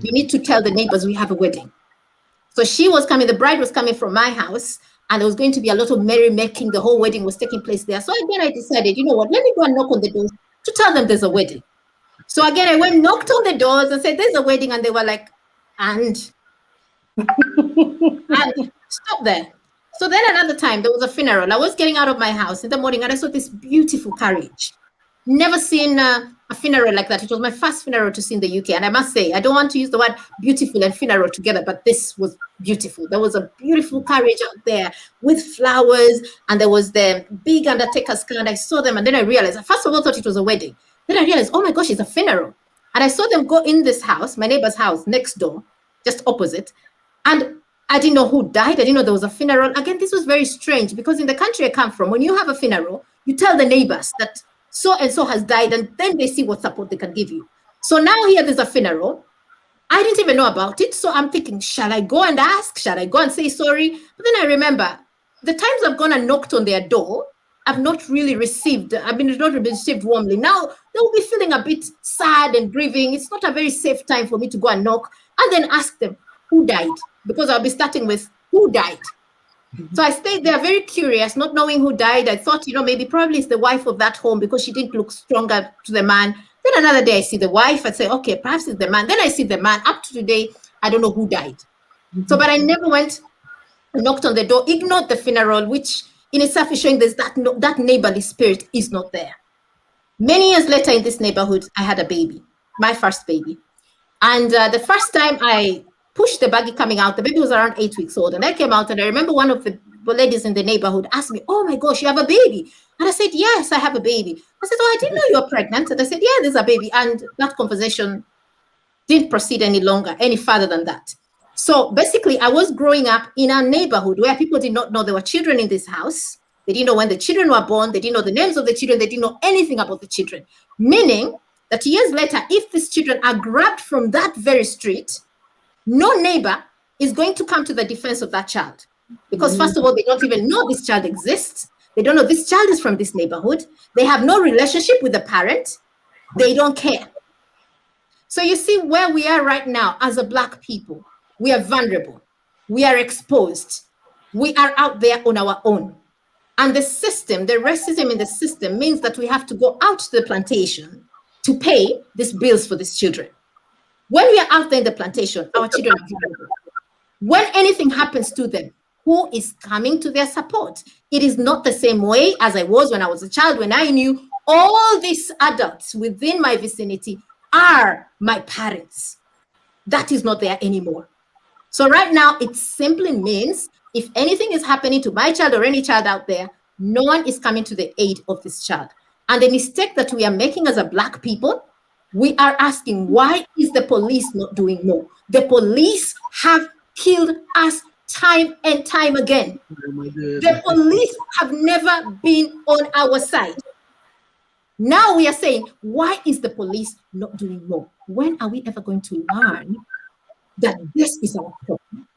you need to tell the neighbors we have a wedding. So she was coming, the bride was coming from my house, and there was going to be a lot of merrymaking. The whole wedding was taking place there. So again, I decided, you know what, let me go and knock on the doors to tell them there's a wedding. So again, I went, knocked on the doors and said, there's a wedding. And they were like, and stop there. So then another time, there was a funeral. I was getting out of my house in the morning, and I saw this beautiful carriage Never seen a funeral like that. It was my first funeral to see in the UK. And I must say, I don't want to use the word beautiful and funeral together, but this was beautiful. There was a beautiful carriage out there with flowers, and there was the big undertaker's car, and I saw them, and then I realized, I first of all thought it was a wedding. Then I realized, oh my gosh, it's a funeral. And I saw them go in this house, my neighbor's house next door, just opposite. And I didn't know who died. I didn't know there was a funeral. Again, this was very strange because in the country I come from, when you have a funeral, you tell the neighbors that so-and-so has died, and then they see what support they can give you. So now here there's a funeral. I didn't even know about it. So I'm thinking, shall I go and ask? Shall I go and say sorry? But then I remember the times I've gone and knocked on their door, I've not really received warmly. Now they'll be feeling a bit sad and grieving. It's not a very safe time for me to go and knock and then ask them who died, because I'll be starting with who died. So I stayed there very curious, not knowing who died. I thought, maybe probably it's the wife of that home because she didn't look stronger to the man. Then another day I see the wife. I say, okay, perhaps it's the man. Then I see the man. Up to today, I don't know who died. So, but I never went and knocked on the door, ignored the funeral, which in itself is showing that neighborly spirit is not there. Many years later in this neighborhood, I had a baby, my first baby. And the first time I pushed the buggy coming out, the baby was around 8 weeks old. And I came out, and I remember one of the ladies in the neighborhood asked me, oh my gosh, you have a baby? And I said, yes, I have a baby. I said, oh, I didn't know you were pregnant. And I said, yeah, there's a baby. And that conversation didn't proceed any further than that. So basically, I was growing up in a neighborhood where people did not know there were children in this house. They didn't know when the children were born. They didn't know the names of the children. They didn't know anything about the children. Meaning that years later, if these children are grabbed from that very street, no neighbor is going to come to the defense of that child. Because first of all, they don't even know this child exists. They don't know this child is from this neighborhood. They have no relationship with the parent. They don't care. So you see where we are right now as a Black people. We are vulnerable. We are exposed. We are out there on our own. And the system, the racism in the system means that we have to go out to the plantation to pay these bills for these children. When we are out there in the plantation, our children are vulnerable. When anything happens to them, who is coming to their support? It is not the same way as I was when I was a child, when I knew all these adults within my vicinity are my parents. That is not there anymore. So right now, it simply means if anything is happening to my child or any child out there, no one is coming to the aid of this child. And the mistake that we are making as a Black people, we are asking, why is the police not doing more? The police have killed us time and time again. The police have never been on our side. Now we are saying, why is the police not doing more? When are we ever going to learn that this is our problem?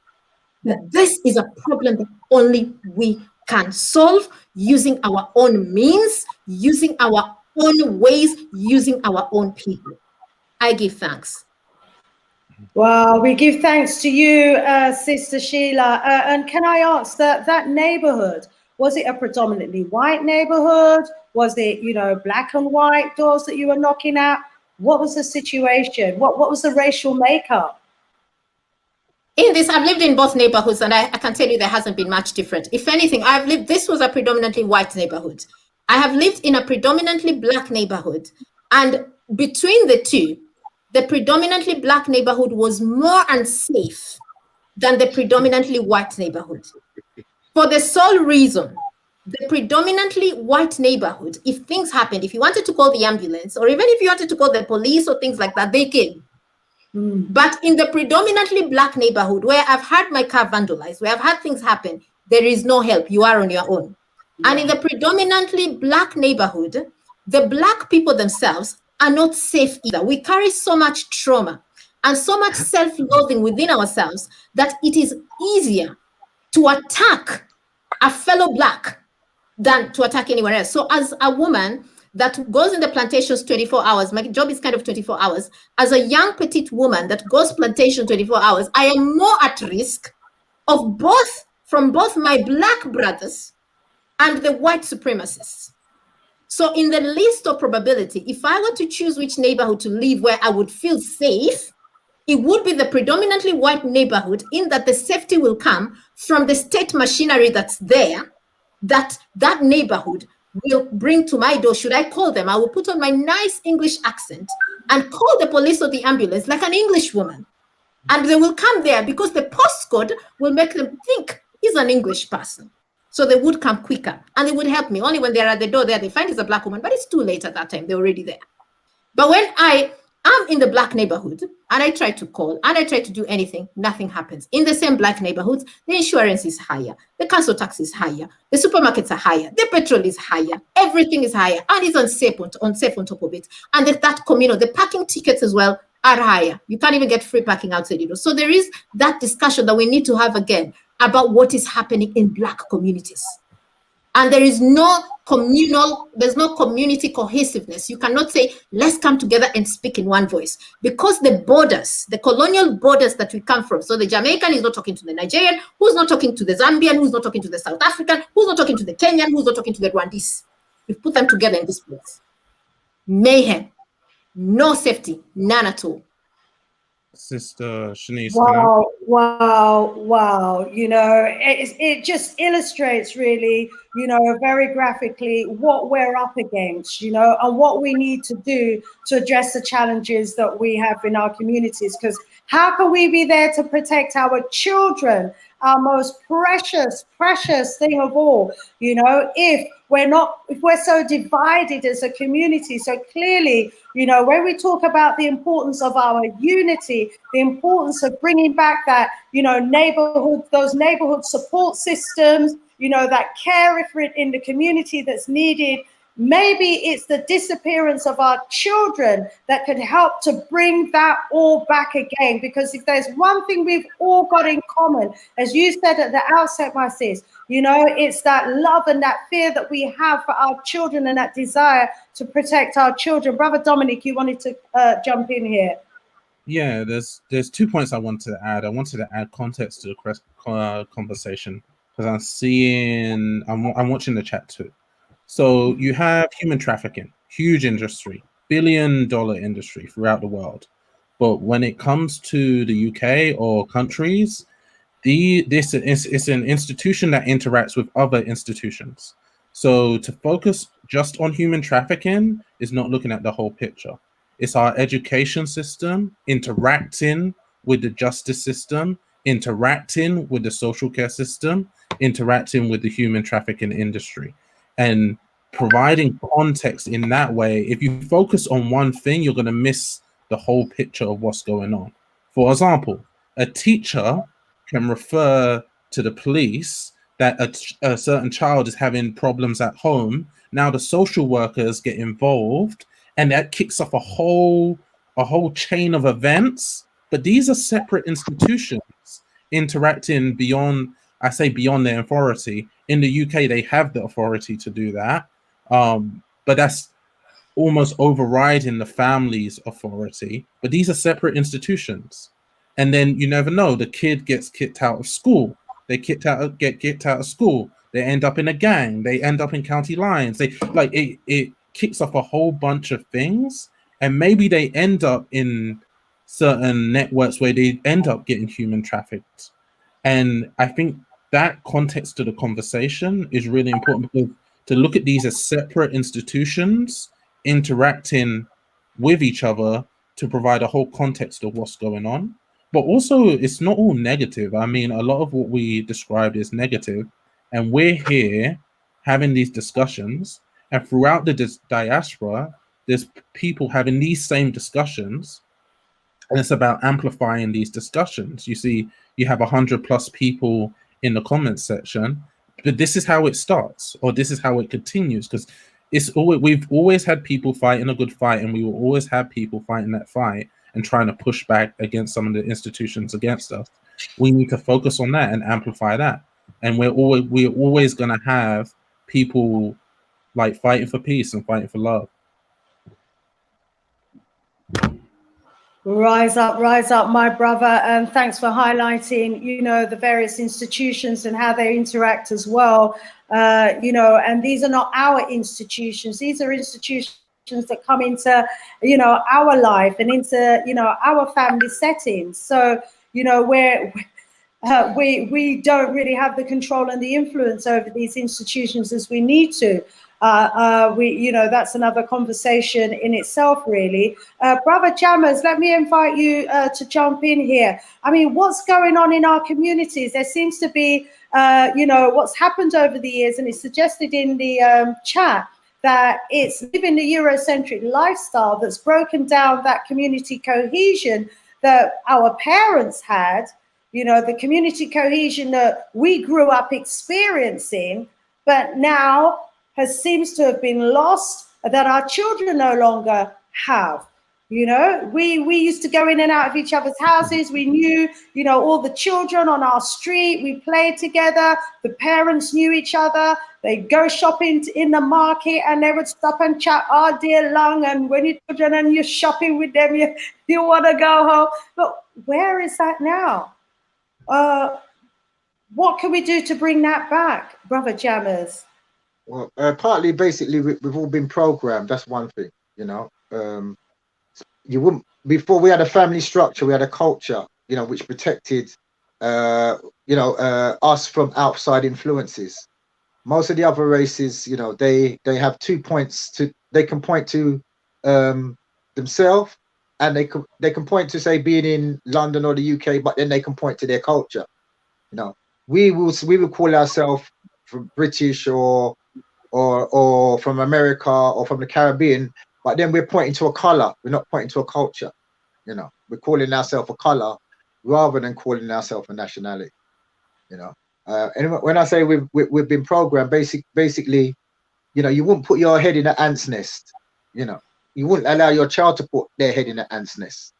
That this is a problem that only we can solve using our own means, using our own ways, using our own people. I give thanks. Well, we give thanks to you, Sister Sheila. And can I ask that neighborhood, was it a predominantly white neighborhood? Was it, black and white doors that you were knocking at? What was the situation? What was the racial makeup? In this, I've lived in both neighborhoods, and I can tell you there hasn't been much different. If anything, this was a predominantly white neighborhood. I have lived in a predominantly Black neighborhood. And between the two, the predominantly Black neighborhood was more unsafe than the predominantly white neighborhood. For the sole reason, the predominantly white neighborhood, if things happened, if you wanted to call the ambulance, or even if you wanted to call the police or things like that, they came. But in the predominantly Black neighborhood, where I've had my car vandalized, where I've had things happen, there is no help. You are on your own. And in the predominantly Black neighborhood, the Black people themselves are not safe either. We carry so much trauma and so much self-loathing within ourselves that it is easier to attack a fellow Black than to attack anyone else. So as a woman that goes in the plantations 24 hours, my job is kind of 24 hours. As a young petite woman that goes plantation 24 hours, I am more at risk of from both my Black brothers and the white supremacists. So in the list of probability, if I were to choose which neighborhood to live where I would feel safe, it would be the predominantly white neighborhood, in that the safety will come from the state machinery that's there, that neighborhood will will bring to my door, should I call them, I will put on my nice English accent and call the police or the ambulance like an English woman. And they will come there because the postcode will make them think he's an English person. So they would come quicker and they would help me. Only when they're at the door there, they find it's a Black woman, but it's too late at that time. They're already there. But when I am in the Black neighborhood and I try to call and I try to do anything, nothing happens. In the same Black neighborhoods, the insurance is higher, the council tax is higher, the supermarkets are higher, the petrol is higher, everything is higher, and it's unsafe on top of it. And that communal, the parking tickets as well are higher. You can't even get free parking outside. So there is that discussion that we need to have again about what is happening in Black communities. And there is no there's no community cohesiveness. You cannot say, let's come together and speak in one voice, because the borders, the colonial borders that we come from. So the Jamaican is not talking to the Nigerian, who's not talking to the Zambian, who's not talking to the South African, who's not talking to the Kenyan, who's not talking to the Rwandese. We put them together in this place. Mayhem, no safety, none at all. Sister Shanice. Wow. You know, it just illustrates really, you know, very graphically what we're up against, you know, and what we need to do to address the challenges that we have in our communities. Because how can we be there to protect our children, our most precious thing of all, you know, if we're so divided as a community? So clearly, you know, when we talk about the importance of our unity, the importance of bringing back that, you know, those neighborhood support systems, you know, that care in the community that's needed. Maybe it's the disappearance of our children that could help to bring that all back again. Because if there's one thing we've all got in common, as you said at the outset, my sis, you know, it's that love and that fear that we have for our children and that desire to protect our children. Brother Dominic, you wanted to jump in here. Yeah, there's 2 points I wanted to add. I wanted to add context to the conversation because I'm watching the chat too. So you have human trafficking, huge industry, billion-dollar industry throughout the world. But when it comes to the UK or countries, this is an institution that interacts with other institutions. So to focus just on human trafficking is not looking at the whole picture. It's our education system interacting with the justice system, interacting with the social care system, interacting with the human trafficking industry. And providing context in that way, if you focus on one thing, you're going to miss the whole picture of what's going on. For example, a teacher can refer to the police that a certain child is having problems at home. Now the social workers get involved, and that kicks off a whole chain of events. But these are separate institutions interacting beyond their authority. In the UK, they have the authority to do that. But that's almost overriding the family's authority. But these are separate institutions. And then you never know, the kid gets kicked out of school. They get kicked out of school. They end up in a gang. They end up in county lines. It kicks off a whole bunch of things. And maybe they end up in certain networks where they end up getting human trafficked. And I think that context to the conversation is really important, because to look at these as separate institutions interacting with each other to provide a whole context of what's going on. But also, it's not all negative. I mean, a lot of what we described is negative, and we're here having these discussions, and throughout the diaspora, there's people having these same discussions, and it's about amplifying these discussions. You see, you have 100+ people in the comments section, but this is how it starts, or this is how it continues, because we've always had people fighting a good fight, and we will always have people fighting that fight and trying to push back against some of the institutions against us. We need to focus on that and amplify that. And we're always going to have people like fighting for peace and fighting for love. Rise up, my brother, and thanks for highlighting, you know, the various institutions and how they interact as well. You know, and these are not our institutions; these are institutions that come into, you know, our life and into, you know, our family settings. So, you know, we don't really have the control and the influence over these institutions as we need to. That's another conversation in itself, really. Brother Jammers, let me invite you to jump in here. I mean, what's going on in our communities? There seems to be, what's happened over the years, and it's suggested in the chat that it's living the Eurocentric lifestyle that's broken down that community cohesion that our parents had, the community cohesion that we grew up experiencing, but now seems to have been lost, that our children no longer have. We used to go in and out of each other's houses. We knew, all the children on our street. We played together. The parents knew each other. They'd go shopping in the market and they would stop and chat all day long. And when you're children and you're shopping with them, you want to go home. But where is that now? What can we do to bring that back, Brother Jammers? Well, partly, basically, we've all been programmed. That's one thing, You wouldn't, before we had a family structure, we had a culture, which protected, us from outside influences. Most of the other races, they have 2 points they can point to themselves, and they can point to, say, being in London or the UK, but then they can point to their culture. We will call ourselves British or from America or from the Caribbean, but then we're pointing to a color. We're not pointing to a culture. We're calling ourselves a color rather than calling ourselves a nationality. And when I say we've been programmed, basically, you wouldn't put your head in an ant's nest. You wouldn't allow your child to put their head in an ant's nest.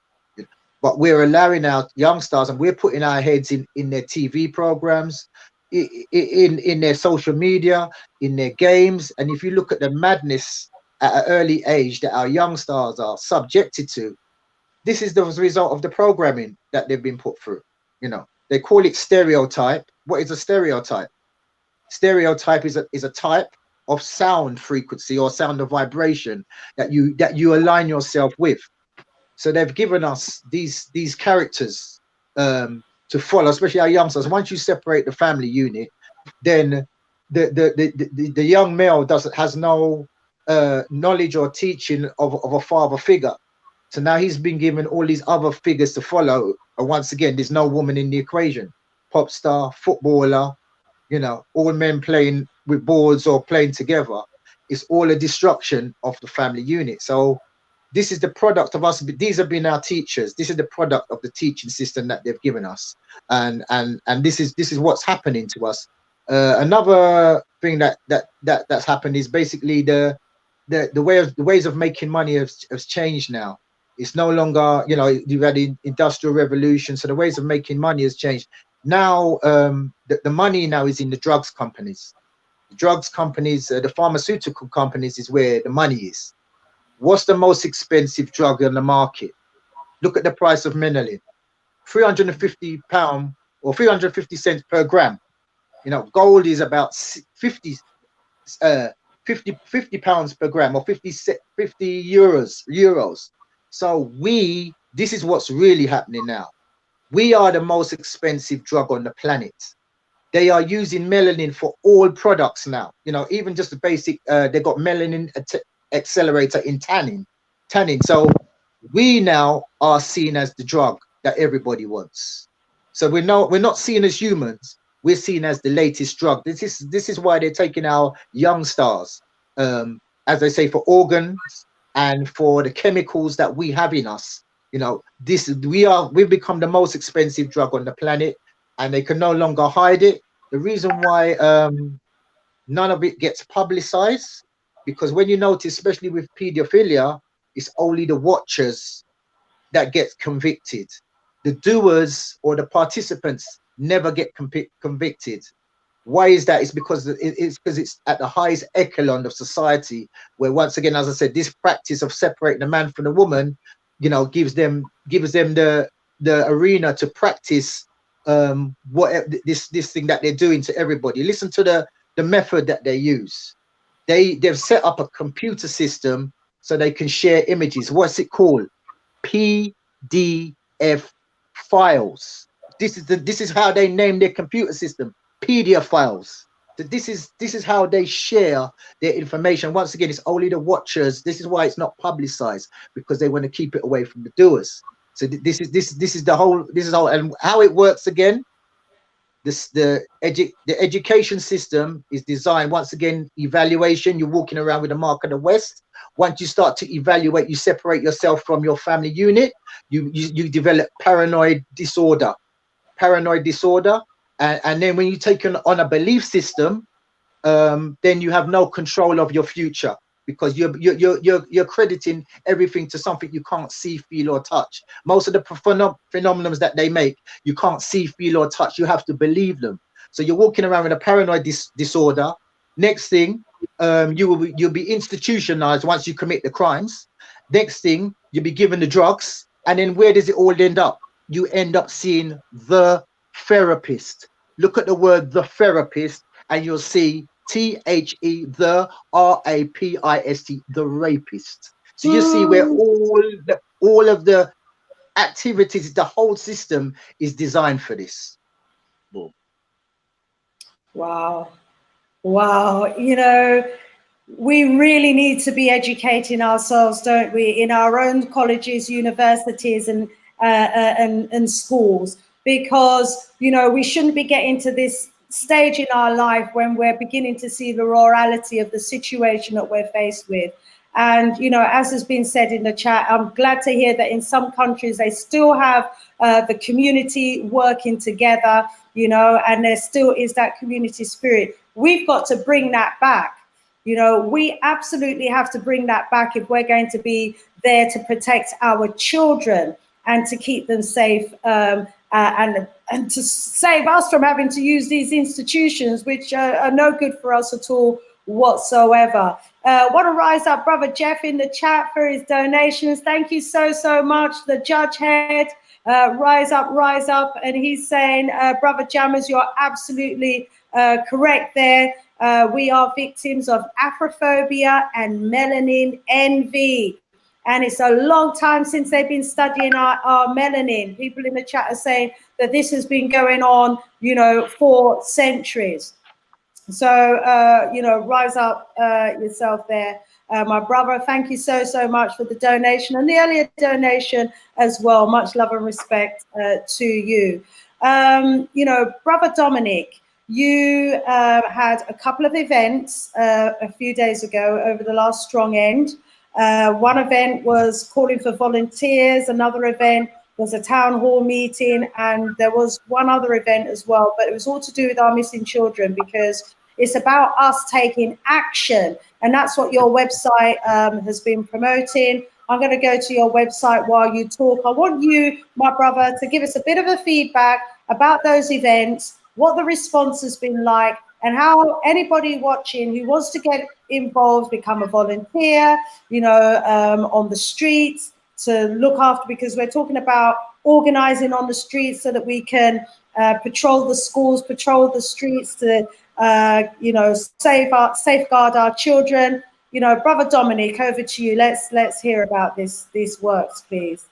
But we're allowing our youngsters, and we're putting our heads in their TV programs, in their social media, in their games. And if you look at the madness at an early age that our youngsters are subjected to, this is the result of the programming that they've been put through. They call it stereotype. What is a stereotype? Stereotype is a type of sound frequency or sound of vibration that you align yourself with. So they've given us these characters to follow, especially our youngsters. Once you separate the family unit, then the young male has no knowledge or teaching of a father figure. So now he's been given all these other figures to follow. And once again, there's no woman in the equation. Pop star, footballer, all men playing with boards or playing together. It's all a destruction of the family unit. So this is the product of us. These have been our teachers. This is the product of the teaching system that they've given us, and this is what's happening to us. Another thing that's happened is basically the ways of making money has changed now. It's no longer, you've had the industrial revolution, so the ways of making money has changed. Now the money now is in the drugs companies. The drugs companies, the pharmaceutical companies is where the money is. What's the most expensive drug on the market? Look at the price of melanin, £350 or 350 cents per gram. Gold is about 50 pounds per gram, or 50 euros. So this is what's really happening now. We are the most expensive drug on the planet. They are using melanin for all products now. Even just the basic, they've got melanin accelerator in tanning. So we now are seen as the drug that everybody wants. So we're not seen as humans. We're seen as the latest drug. This is why they're taking our young stars, as they say, for organs and for the chemicals that we have in us. We've become the most expensive drug on the planet, and they can no longer hide it. The reason why none of it gets publicized, because when you notice, especially with pedophilia, it's only the watchers that get convicted. The doers or the participants never get convicted. Why is that? It's because it's at the highest echelon of society, where, once again, as I said, this practice of separating the man from the woman, gives them the arena to practice this thing that they're doing to everybody. Listen to the method that they use. They've set up a computer system so they can share images. What's it called? PDF files. This is how they name their computer system. PDF files. So this is how they share their information. Once again, it's only the watchers. This is why it's not publicized, because they want to keep it away from the doers. So this is the whole, and how it works again. The education system is designed, once again, evaluation. You're walking around with a mark of the West. Once you start to evaluate, you separate yourself from your family unit. You develop paranoid disorder, and then when you take on a belief system, then you have no control of your future, because you're crediting everything to something you can't see, feel, or touch. Most of the phenomena that they make, you can't see, feel, or touch. You have to believe them. So you're walking around with a paranoid disorder. Next thing, you'll be institutionalized once you commit the crimes. Next thing, you'll be given the drugs, and then where does it all end up? You end up seeing the therapist. Look at the word the therapist, and you'll see THE, the RAPIST, the rapist. So you see where all of the activities, the whole system is designed for this. Boom. Wow. Wow. You know, we really need to be educating ourselves, don't we, in our own colleges, universities, and schools, because, you know, we shouldn't be getting to this stage in our life when we're beginning to see the reality of the situation that we're faced with. And, you know, as has been said in the chat, I'm glad to hear that in some countries they still have the community working together, you know, and there still is that community spirit. We've got to bring that back. You know, we absolutely have to bring that back if we're going to be there to protect our children and to keep them safe, and to save us from having to use these institutions, which are no good for us at all whatsoever. Want to rise up Brother Jeff in the chat for his donations. Thank you so much. The judge head, rise up. And he's saying, Brother Jammers, you're absolutely correct there. We are victims of Afrophobia and melanin envy. And it's a long time since they've been studying our melanin. People in the chat are saying that this has been going on, you know, for centuries. So, you know, rise up yourself there, my brother. Thank you so much for the donation and the earlier donation as well. Much love and respect to you. You know, Brother Dominic, you had a couple of events a few days ago over the last strong end. One event was calling for volunteers. Another event was a town hall meeting, and there was one other event as well, but it was all to do with our missing children, because it's about us taking action, and that's what your website has been promoting. I'm going to go to your website while you talk. I want you, my brother, to give us a bit of a feedback about those events, what the response has been like, and how anybody watching who wants to get involved, become a volunteer, you know, on the streets, to look after, because we're talking about organizing on the streets so that we can patrol the schools, patrol the streets to, you know, safeguard our children. You know, Brother Dominic, over to you. Let's hear about these works, please.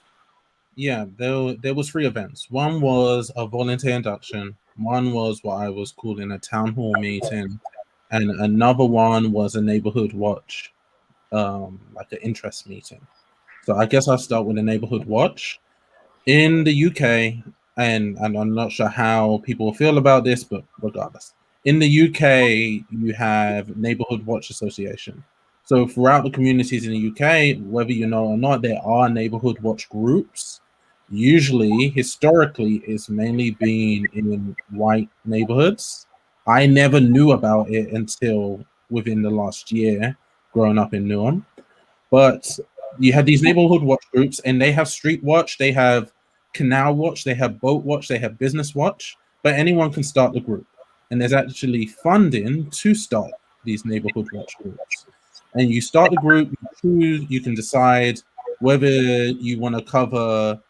Yeah, there was 3 events. One was a volunteer induction. One was what I was calling a town hall meeting, and another one was a neighborhood watch, like an interest meeting. So I guess I'll start with the neighborhood watch. In the UK, and I'm not sure how people feel about this, but regardless, in the UK, you have Neighborhood Watch Association. So throughout the communities in the UK, whether you know or not, there are neighborhood watch groups. Usually, historically, it's mainly been in white neighborhoods. I never knew about it until within the last year, growing up in Newham. But you had these neighborhood watch groups, and they have street watch, they have canal watch, they have boat watch, they have business watch, but anyone can start the group. And there's actually funding to start these neighborhood watch groups. And you start the group, you can decide whether you want to cover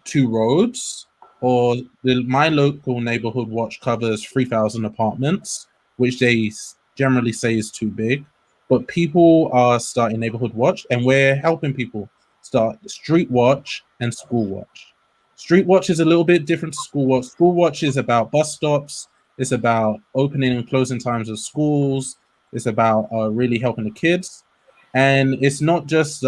2 roads, or my local neighborhood watch covers 3,000 apartments, which they generally say is too big. But people are starting neighborhood watch, and we're helping people start street watch and school watch. Street watch is a little bit different to school watch. School watch is about bus stops It's about opening and closing times of schools. It's about really helping the kids. And it's not just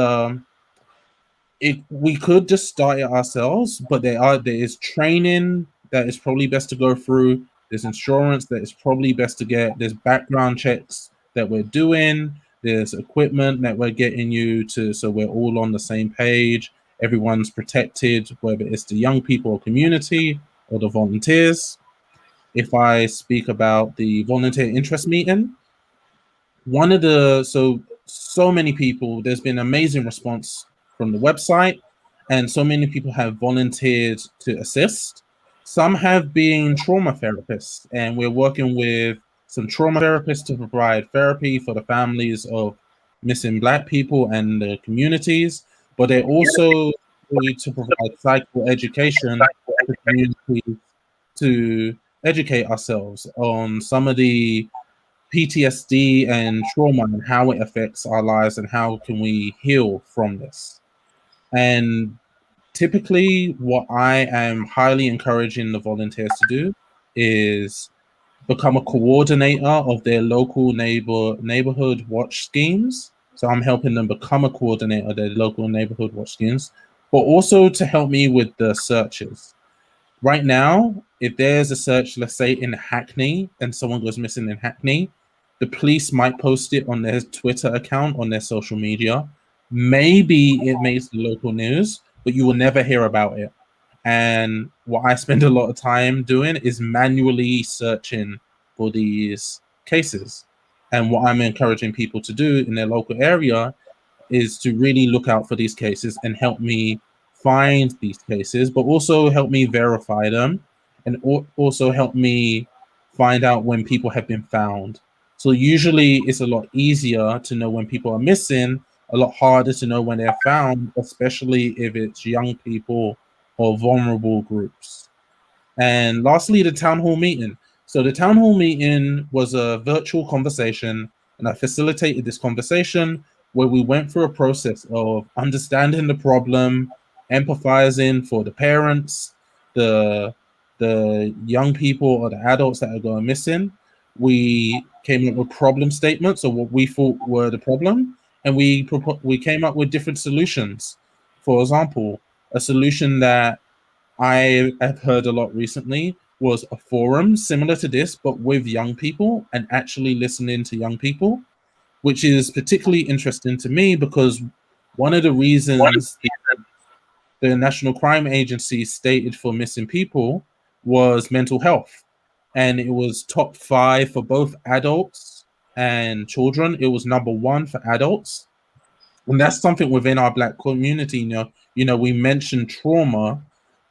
we could just start it ourselves, but there is training that is probably best to go through. There's insurance that is probably best to get. There's background checks that we're doing. There's equipment that we're getting you to, so we're all on the same page. Everyone's protected, whether it's the young people or community or the volunteers. If I speak about the volunteer interest meeting, one of the so many people, there's been amazing response from the website, and so many people have volunteered to assist. Some have been trauma therapists, and we're working with some trauma therapists to provide therapy for the families of missing Black people and the communities, but they're also need to provide psychoeducation to communities to educate ourselves on some of the PTSD and trauma and how it affects our lives and how can we heal from this. And typically what I am highly encouraging the volunteers to do is become a coordinator of their local neighborhood watch schemes. So I'm helping them become a coordinator of their local neighborhood watch schemes, but also to help me with the searches. Right now, if there's a search, let's say in Hackney, and someone goes missing in Hackney, the police might post it on their Twitter account, on their social media. Maybe it makes the local news, but you will never hear about it. And what I spend a lot of time doing is manually searching for these cases. And what I'm encouraging people to do in their local area is to really look out for these cases and help me find these cases, but also help me verify them, and also help me find out when people have been found. So usually it's a lot easier to know when people are missing, a lot harder to know when they're found, especially if it's young people or vulnerable groups. And lastly, the town hall meeting. So the town hall meeting was a virtual conversation, and I facilitated this conversation where we went through a process of understanding the problem, empathizing for the parents, the young people or the adults that are going missing. We came up with problem statements of what we thought were the problem, and we came up with different solutions. For example, a solution that I have heard a lot recently was a forum similar to this, but with young people and actually listening to young people, which is particularly interesting to me because one of the reasons the National Crime Agency stated for missing people was mental health. And it was top 5 for both adults and children. It was number 1 for adults. And that's something within our Black community. You know, we mention trauma,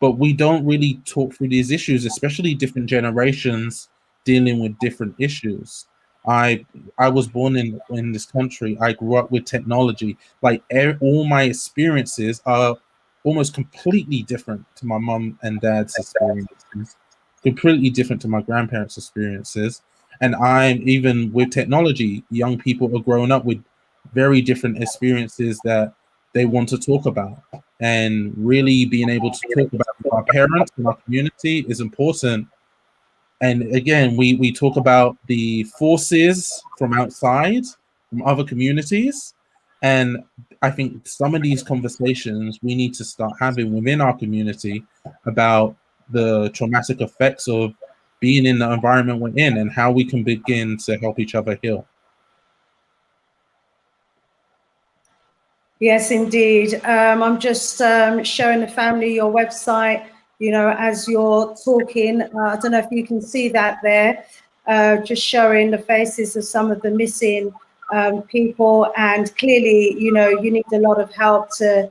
but we don't really talk through these issues, especially different generations dealing with different issues. I was born in this country. I grew up with technology. Like all my experiences are almost completely different to my mum and dad's experiences, completely different to my grandparents' experiences. And I'm even with technology, young people are growing up with very different experiences that they want to talk about. And really being able to talk about our parents and our community is important. And again, we talk about the forces from outside, from other communities. And I think some of these conversations we need to start having within our community about the traumatic effects of being in the environment we're in and how we can begin to help each other heal. Yes, indeed. I'm just showing the family your website, you know, as you're talking. I don't know if you can see that there, just showing the faces of some of the missing people. And clearly, you know, you need a lot of help to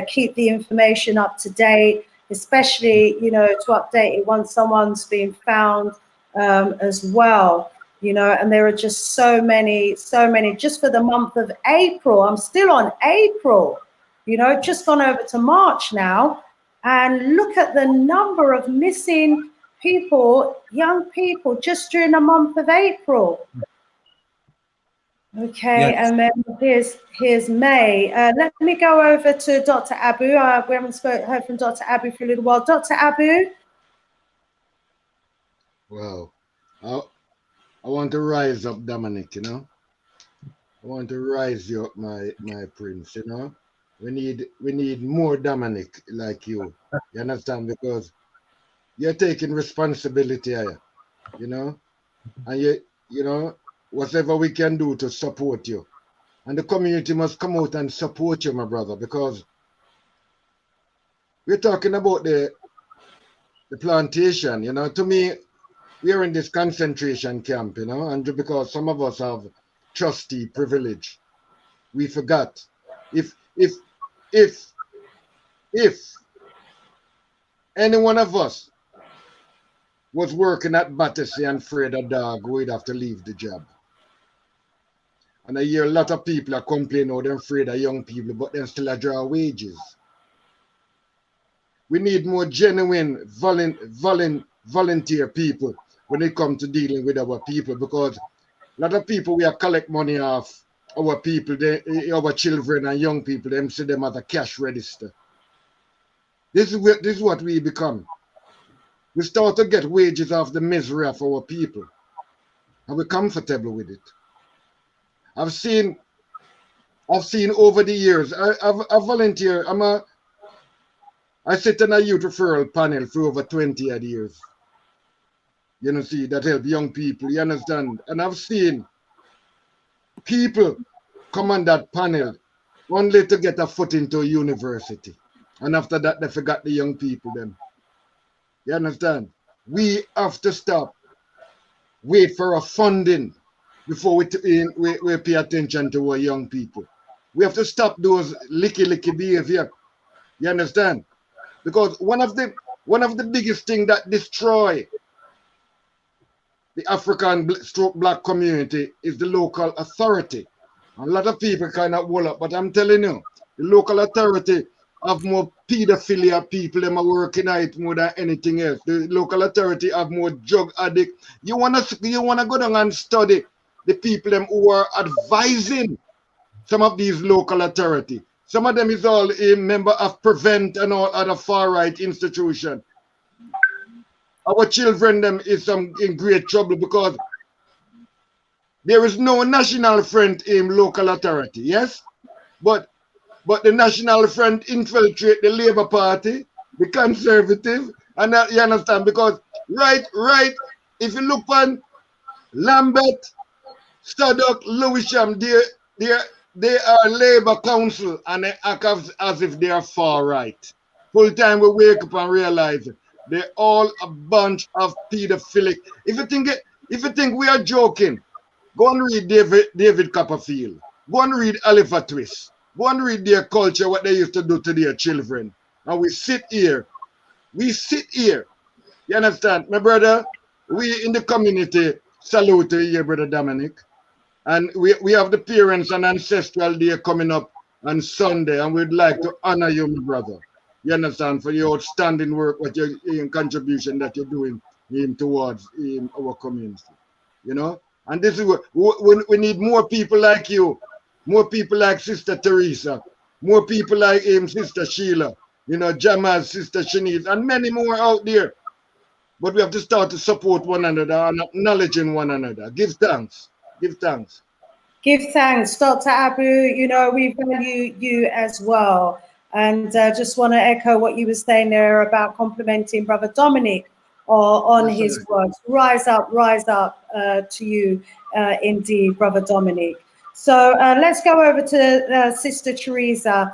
keep the information up to date, especially, you know, to update it once someone's been found as well. You know, and there are just so many, just for the month of April. I'm still on April, you know, just gone over to March now. And look at the number of missing people, young people, just during the month of April. Okay, Yes. and then here's May. Let me go over to Dr. Abu. We haven't heard from Dr. Abu for a little while. Dr. Abu. Wow. I want to rise up, Dominic, you know. I want to rise you up, my prince, you know. We need more Dominic like you. You understand? Because you're taking responsibility here, you know, and you know, whatever we can do to support you. And the community must come out and support you, my brother, because we're talking about the plantation, you know. To me, we are in this concentration camp, you know, and because some of us have trustee privilege, we forgot. If if if if any one of us was working at Battersea and afraid of dog, we'd have to leave the job. And I hear a lot of people are complaining how they're afraid of young people, but then still draw wages. We need more genuine volunteer people when it comes to dealing with our people, because a lot of people we are collect money off our people, our children and young people, them see them as a cash register. This is what we become. We start to get wages off the misery of our people, and we're comfortable with it. I've seen over the years. I volunteer. I sit in a youth referral panel for over 20 odd years. You know, see, that help young people. You understand? And I've seen people come on that panel only to get a foot into a university, and after that they forgot the young people. Then, you understand? We have to stop. Wait for a funding before we pay attention to our young people. We have to stop those licky behavior. You understand? Because one of the biggest things that destroy the African stroke black community is the local authority. A lot of people kind of wall up, but I'm telling you, the local authority have more pedophilia people them are working at it more than anything else. The local authority have more drug addict. You wanna go down and study the people them who are advising some of these local authority. Some of them is all a member of Prevent and all other far-right institution. Our children them is in great trouble because there is no national front in local authority, yes? But the National Front infiltrate the Labour Party, the Conservative, and that, you understand? Because right, if you look on Lambeth, Stoddart, Lewisham, they are Labour Council, and they act as if they are far right. Full time we wake up and realize they're all a bunch of pedophilic. If you think we are joking, go and read David Copperfield. Go and read Oliver Twist. Go and read their culture, what they used to do to their children. And we sit here. You understand? My brother, we in the community salute you, brother Dominic. And we have the parents and ancestral day coming up on Sunday, and we'd like to honor you, my brother. You understand? For your outstanding work, what your contribution that you're doing towards our community. You know? And this is what we need more people like you, more people like Sister Teresa, more people like Sister Sheila, you know, Jamal's Sister Shanice, and many more out there. But we have to start to support one another and acknowledging one another. Give thanks. Give thanks. Give thanks, Dr. Abu. You know, we value you as well. And just want to echo what you were saying there about complimenting Brother Dominic on his words. Rise up to you, indeed, Brother Dominic. So let's go over to Sister Teresa.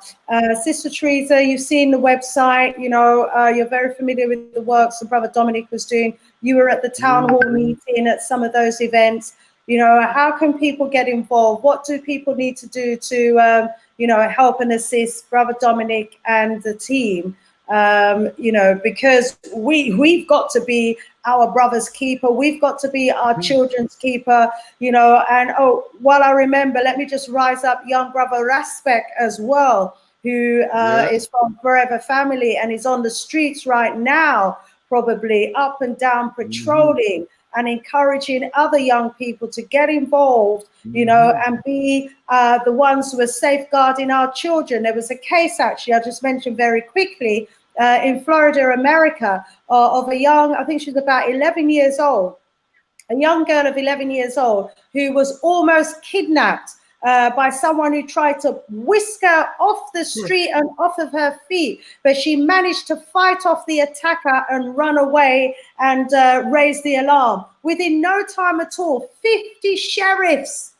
Sister Teresa, you've seen the website, you know, you're very familiar with the works that Brother Dominic was doing. You were at the town hall meeting at some of those events. You know, how can people get involved? What do people need to do to, you know, help and assist Brother Dominic and the team? You know, because we've got to be our brother's keeper. We've got to be our children's keeper, you know. And while I remember, let me just rise up young brother Raspek as well, who is from Forever Family and is on the streets right now, probably up and down patrolling and encouraging other young people to get involved, you know, and be the ones who are safeguarding our children. There was a case, actually, I just mentioned very quickly, in Florida, America, of a young, I think she was about 11 years old, a young girl of 11 years old who was almost kidnapped by someone who tried to whisk her off the street and off of her feet, but she managed to fight off the attacker and run away and raise the alarm. Within no time at all, 50 sheriffs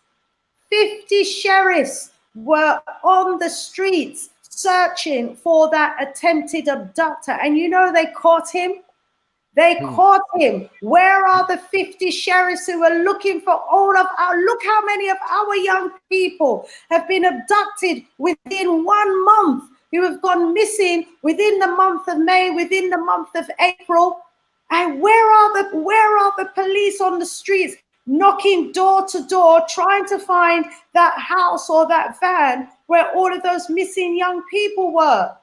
were on the streets searching for that attempted abductor. And you know, they caught him. They caught him. Where are the 50 sheriffs who were looking for all of our, look how many of our young people have been abducted within 1 month, who have gone missing within the month of May, within the month of April. And where are the police on the streets knocking door to door, trying to find that house or that van where all of those missing young people were?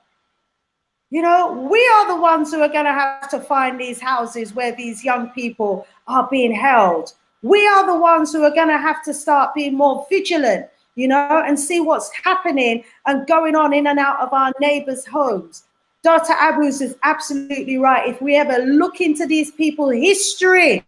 You know, we are the ones who are going to have to find these houses where these young people are being held. We are the ones who are going to have to start being more vigilant, you know, and see what's happening and going on in and out of our neighbors' homes. Dr. Abus is absolutely right. If we ever look into these people's history,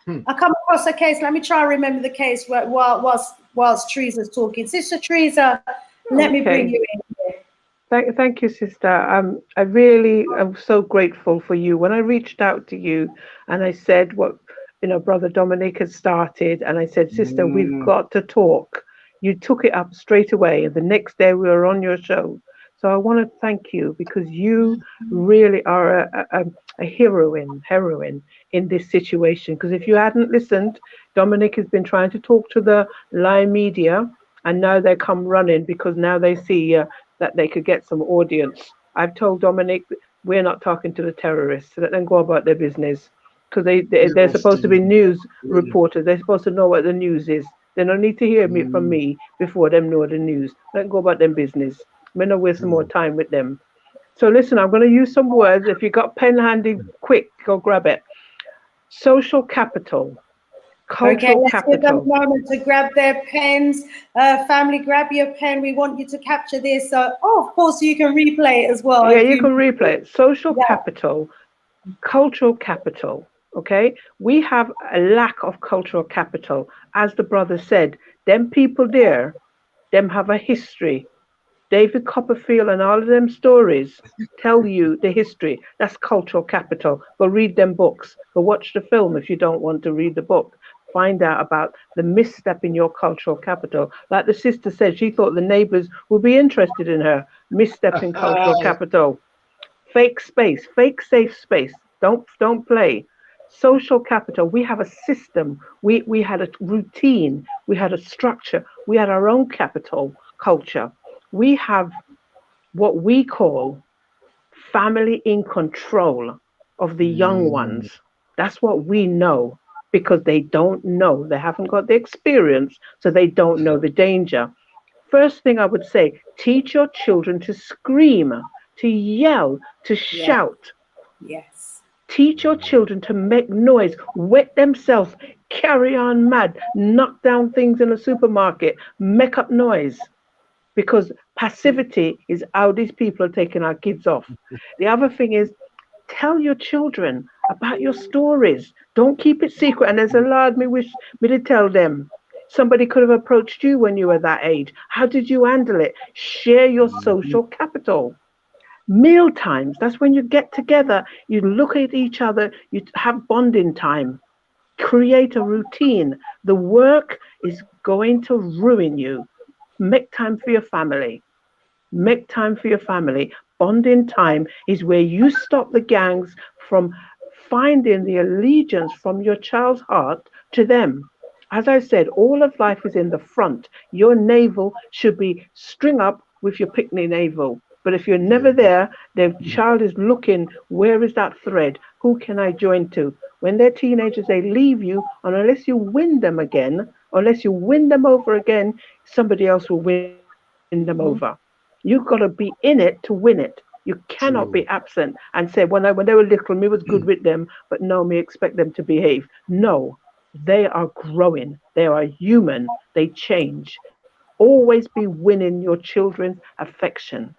I come across a case. Let me try and remember the case whilst Teresa's talking. Sister Teresa, let me bring you in here. Thank you, sister. I really am so grateful for you. When I reached out to you and I said what, you know, Brother Dominic had started, and I said, sister, we've got to talk. You took it up straight away. And the next day we were on your show. So I want to thank you, because you really are a heroine in this situation. Because if you hadn't listened, Dominic has been trying to talk to the Lime media, and now they come running because now they see that they could get some audience. I've told Dominic, we're not talking to the terrorists. Let them go about their business, because they're supposed to be news reporters. They're supposed to know what the news is. They don't need to hear me from me before them know the news. Let them go about their business. I'm not wasting more time with them. So listen, I'm going to use some words. If you got pen handy, quick, go grab it. Social capital. Cultural let's give them a capital. moment to grab their pens. Family, grab your pen. We want you to capture this. Of course, you can replay it as well. Yeah, you can replay it. Social capital, cultural capital. Okay, we have a lack of cultural capital. As the brother said, them people there, them have a history. David Copperfield and all of them stories tell you the history. That's cultural capital. Go read them books. Go watch the film if you don't want to read the book. Find out about the misstep in your cultural capital. Like the sister said, she thought the neighbors would be interested in her. Misstep in cultural capital. Fake space, fake safe space. Don't play. Social capital. We have a system. We had a routine. We had a structure. We had our own capital culture. We have what we call family in control of the young ones. That's what we know, because they don't know. They haven't got the experience, so they don't know the danger. First thing I would say, teach your children to scream, to yell, to shout. Yes. Teach your children to make noise, wet themselves, carry on mad, knock down things in a supermarket, make up noise. Because passivity is how these people are taking our kids off. The other thing is, tell your children about your stories. Don't keep it secret. And there's a lot me wish me to tell them. Somebody could have approached you when you were that age. How did you handle it? Share your social capital. Meal times, that's when you get together, you look at each other, you have bonding time. Create a routine. The work is going to ruin you. Make time for your family. Make time for your family. Bonding time is where you stop the gangs from finding the allegiance from your child's heart to them. As I said, all of life is in the front. Your navel should be string up with your picnic navel. But if you're never there, the child is looking, where is that thread? Who can I join to? When they're teenagers, they leave you, and unless you win them again, unless you win them over again, somebody else will win them over. You've got to be in it to win it. You cannot be absent and say, when they were little, me was good with them, but no, me expect them to behave. No, they are growing. They are human. They change. Always be winning your children's affection.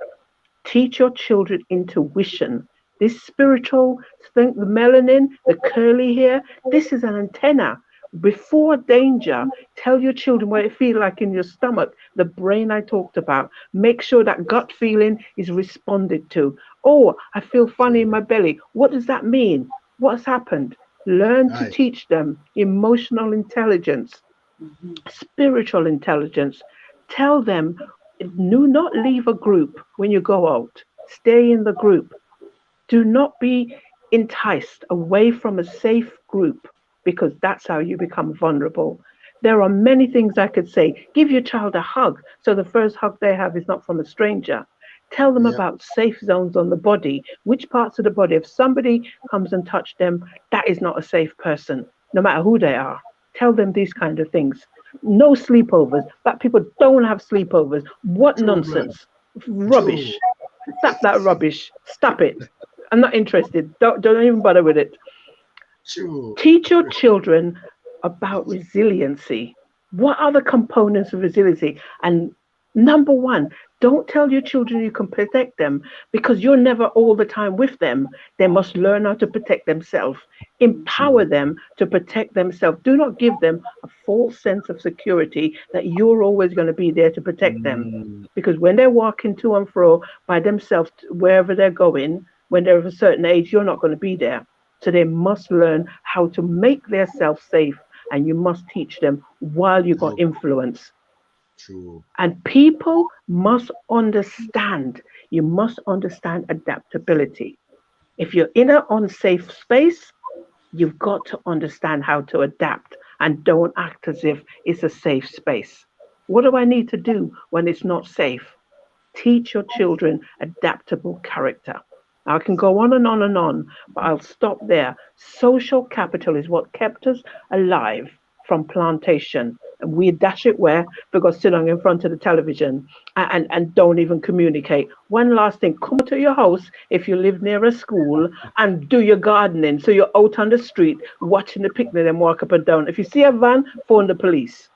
Teach your children intuition. This spiritual thing, the melanin, the curly hair, this is an antenna. Before danger, tell your children what it feels like in your stomach, the brain I talked about. Make sure that gut feeling is responded to. Oh, I feel funny in my belly. What does that mean? What's happened? Learn to teach them emotional intelligence, spiritual intelligence. Tell them, do not leave a group when you go out. Stay in the group. Do not be enticed away from a safe group, because that's how you become vulnerable. There are many things I could say. Give your child a hug, so the first hug they have is not from a stranger. Tell them about safe zones on the body. Which parts of the body, if somebody comes and touched them, that is not a safe person, no matter who they are. Tell them these kind of things. No sleepovers. But people don't have sleepovers. What nonsense. Rubbish. Stop that rubbish. Stop it. I'm not interested. Don't even bother with it. Teach your children about resiliency. What are the components of resiliency? And number one, don't tell your children you can protect them, because you're never all the time with them. They must learn how to protect themselves. Empower them to protect themselves. Do not give them a false sense of security that you're always going to be there to protect them. Because when they're walking to and fro by themselves, wherever they're going, when they're of a certain age, you're not going to be there. So they must learn how to make themselves safe, and you must teach them while you got influence. And people must understand. You must understand adaptability. If you're in an unsafe space, you've got to understand how to adapt, and don't act as if it's a safe space. What do I need to do when it's not safe? Teach your children adaptable character. I can go on and on and on, but I'll stop there. Social capital is what kept us alive from plantation. And we dash it where? Because sit down in front of the television and don't even communicate. One last thing, come to your house if you live near a school and do your gardening. So you're out on the street watching the picnic and walk up and down. If you see a van, phone the police.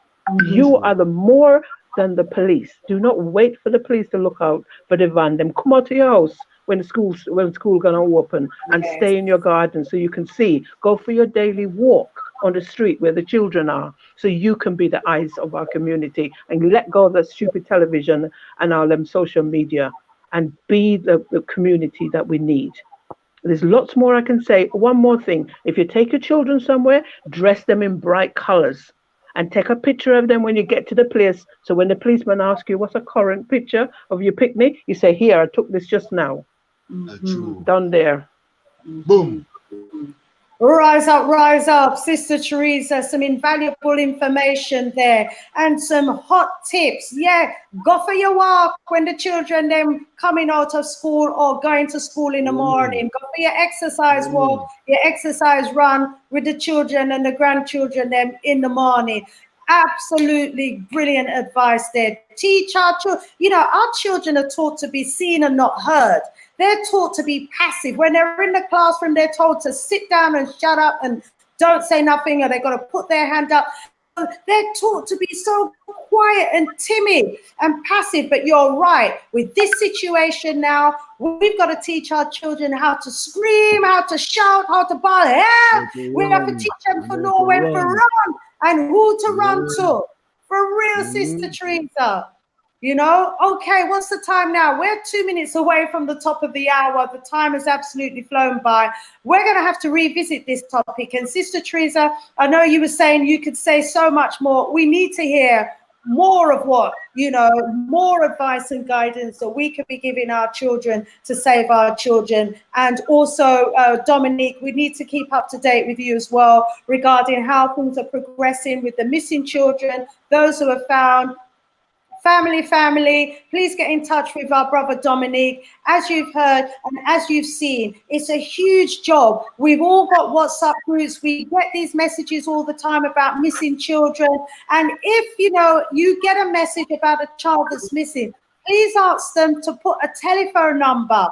You are the more than the police. Do not wait for the police to look out for the van. Them come out to your house when school gonna open, and stay in your garden so you can see. Go for your daily walk on the street where the children are, so you can be the eyes of our community, and let go of that stupid television and all them social media, and be the community that we need. There's lots more I can say. One more thing. If you take your children somewhere, dress them in bright colors. And take a picture of them when you get to the place. So when the policeman asks you what's a current picture of your picnic, you say, here, I took this just now. Down there. Boom. Rise up, Sister Teresa. Some invaluable information there and some hot tips. Yeah, go for your walk when the children them coming out of school or going to school in the morning. Go for your exercise walk, your exercise run with the children and the grandchildren them in the morning. Absolutely brilliant advice there. Teach our children. You know, our children are taught to be seen and not heard. They're taught to be passive. When they're in the classroom, they're told to sit down and shut up and don't say nothing, or they've got to put their hand up. They're taught to be so quiet and timid and passive. But you're right. With this situation now, we've got to teach our children how to scream, how to shout, how to bawl. Help! We have to teach them to know when to run and who to run to. For real, Sister Teresa. You know, okay, what's the time now? We're 2 minutes away from the top of the hour. The time has absolutely flown by. We're going to have to revisit this topic. And Sister Teresa, I know you were saying you could say so much more. We need to hear more of what, you know, more advice and guidance that we could be giving our children to save our children. And also, Dominique, we need to keep up to date with you as well regarding how things are progressing with the missing children, those who are found. Family, please get in touch with our brother Dominique. As you've heard and as you've seen, it's a huge job. We've all got WhatsApp groups. We get these messages all the time about missing children. And if, you know, you get a message about a child that's missing, please ask them to put a telephone number,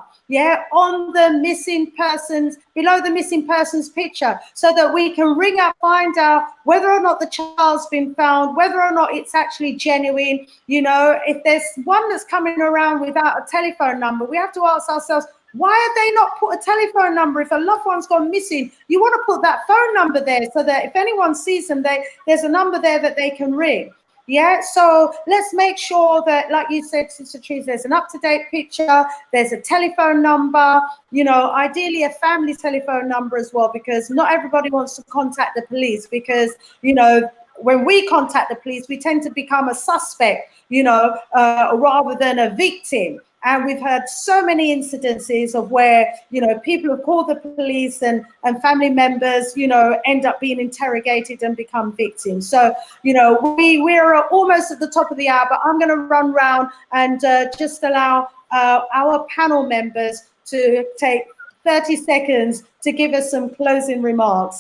on the missing persons, below the missing persons picture, so that we can ring up, find out whether or not the child's been found, whether or not it's actually genuine. You know, if there's one that's coming around without a telephone number, we have to ask ourselves, Why have they not put a telephone number? If a loved one's gone missing, you want to put that phone number there so that if anyone sees them, there's a number there that they can ring. Yeah, so let's make sure that, like you said, Sister Trees, there's an up-to-date picture, there's a telephone number, you know, ideally a family telephone number as well, because not everybody wants to contact the police, because, you know, when we contact the police, we tend to become a suspect, you know, rather than a victim. And we've had so many incidences of where, you know, people have called the police and family members, you know, end up being interrogated and become victims. So, you know, we're almost at the top of the hour, but I'm going to run round and just allow our panel members to take 30 seconds to give us some closing remarks.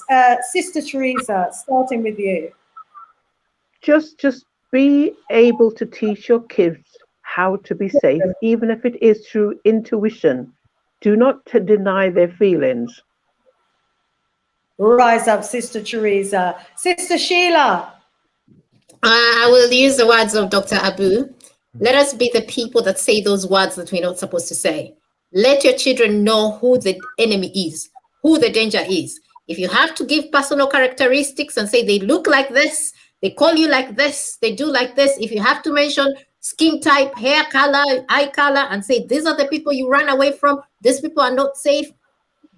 Sister Teresa, starting with you. Just be able to teach your kids how to be safe, even if it is through intuition. Do not deny their feelings. Rise up, Sister Teresa. Sister Sheila. I will use the words of Dr. Abu. Let us be the people that say those words that we're not supposed to say. Let your children know who the enemy is, who the danger is. If you have to give personal characteristics and say they look like this, they call you like this, they do like this. If you have to mention skin type, hair color, eye color, and say these are the people you run away from, these people are not safe,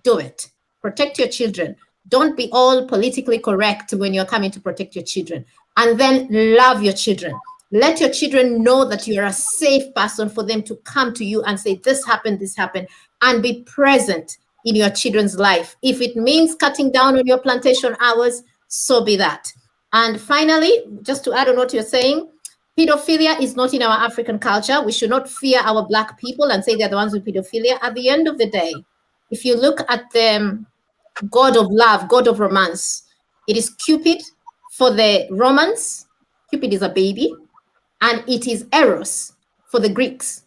do it. Protect your children. Don't be all politically correct when you're coming to protect your children. And then love your children. Let your children know that you're a safe person for them to come to you and say, this happened, and be present in your children's life. If it means cutting down on your plantation hours, so be that. And finally, just to add on what you're saying, pedophilia is not in our African culture. We should not fear our Black people and say they're the ones with pedophilia. At the end of the day, if you look at the God of love, God of romance, it is Cupid for the Romans. Cupid is a baby. And it is Eros for the Greeks.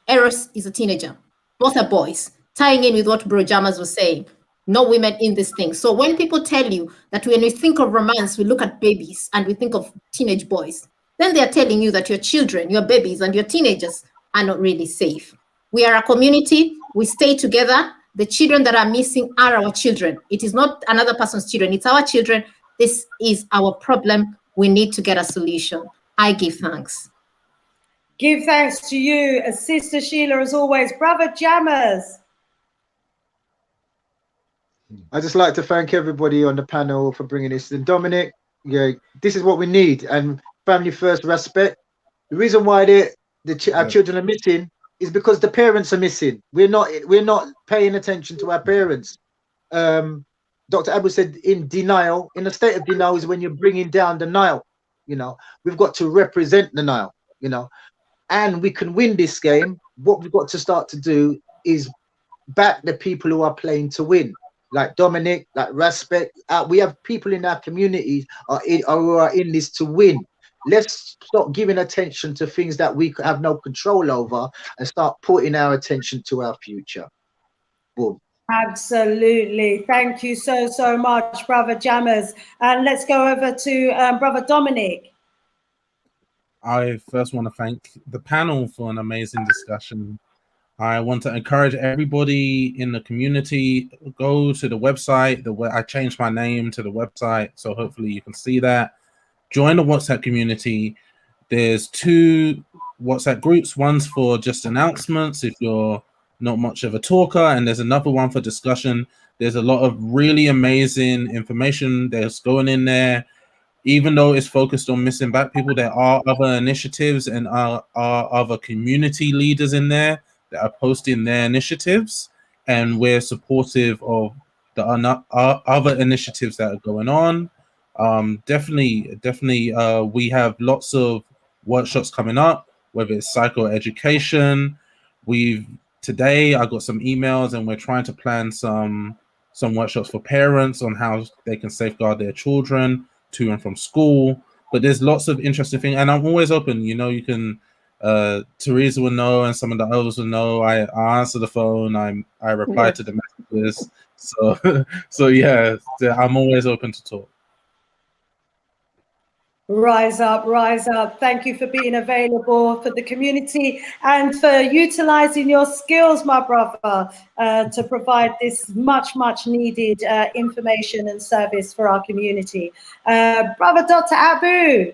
Eros is a teenager. Both are boys, tying in with what Bro Jamas was saying. No women in this thing. So when people tell you that when we think of romance, we look at babies and we think of teenage boys, then they are telling you that your children, your babies and your teenagers are not really safe. We are a community. We stay together. The children that are missing are our children. It is not another person's children. It's our children. This is our problem. We need to get a solution. I give thanks. Give thanks to you, Sister Sheila, as always. Brother Jammers. I just like to thank everybody on the panel for bringing this. And Dominic, yeah, this is what we need. And family first, respect. The reason why our children are missing is because the parents are missing. We're not paying attention to our parents. Dr. Abu said in denial. In a state of denial is when you're bringing down the Nile. You know, we've got to represent the Nile, you know, and we can win this game. What we've got to start to do is back the people who are playing to win, like Dominic, like Respect. We have people in our communities who are in this to win. Let's stop giving attention to things that we have no control over and start putting our attention to our future. Boom. Absolutely. Thank you so much, Brother Jammers. And let's go over to Brother Dominic. I first want to thank the panel for an amazing discussion. I want to encourage everybody in the community, go to the website. I changed my name to the website, so hopefully you can see that. Join the WhatsApp community. There's 2 WhatsApp groups. One's for just announcements if you're not much of a talker, and there's another one for discussion. There's a lot of really amazing information that's going in there. Even though it's focused on missing Black people, there are other initiatives and are other community leaders in there that are posting their initiatives, and we're supportive of the other initiatives that are going on. Definitely, we have lots of workshops coming up, whether it's psychoeducation. Today I got some emails and we're trying to plan some workshops for parents on how they can safeguard their children to and from school. But there's lots of interesting things, and I'm always open. You know, you can Teresa will know, and some of the others will know. I answer the phone. I reply to the messages. So yeah, I'm always open to talk. Rise up, rise up. Thank you for being available for the community and for utilizing your skills, my brother, to provide this much, much needed information and service for our community. Brother Dr. Abu.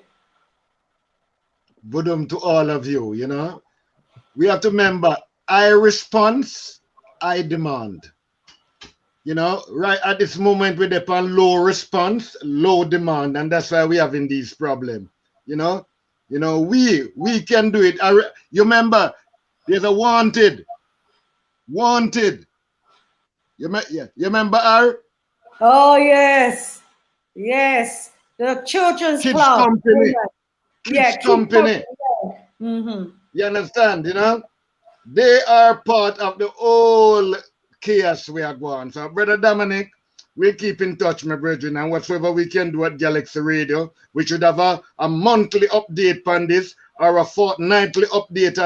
Budum to all of you, you know. We have to remember, I response, I demand. You know, right at this moment we're upon low response, low demand, and that's why we're having these problems. You know, we can do it. You remember, there's a wanted. You remember her? Oh yes, yes. The children's Kids club. company. Yeah, Kids company. Mm-hmm. You understand? You know, they are part of the whole chaos we are going. So, Brother Dominic, we'll keep in touch, my brethren, and whatsoever we can do at Galaxy Radio, we should have a monthly update on this or a fortnightly update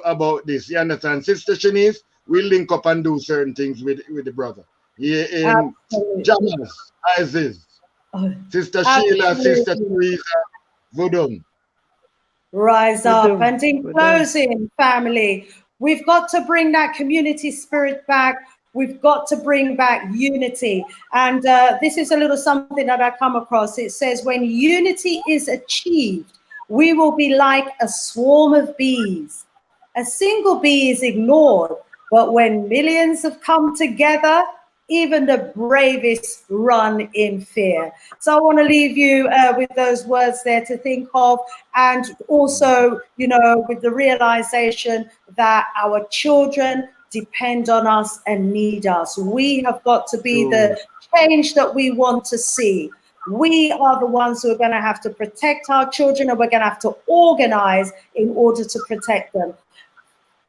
about this. You understand? Sister Shanice, we'll link up and do certain things with the brother. Here in Jamas, Isis, Sister Sheila, Sister Teresa, Vodum. Rise up. And in closing, family, we've got to bring that community spirit back. We've got to bring back unity. And this is a little something that I come across. It says, when unity is achieved, we will be like a swarm of bees. A single bee is ignored, but when millions have come together, even the bravest run in fear. So I want to leave you with those words there to think of, and also, you know, with the realization that our children depend on us and need us. We have got to be the change that we want to see. We are the ones who are going to have to protect our children, and we're going to have to organize in order to protect them.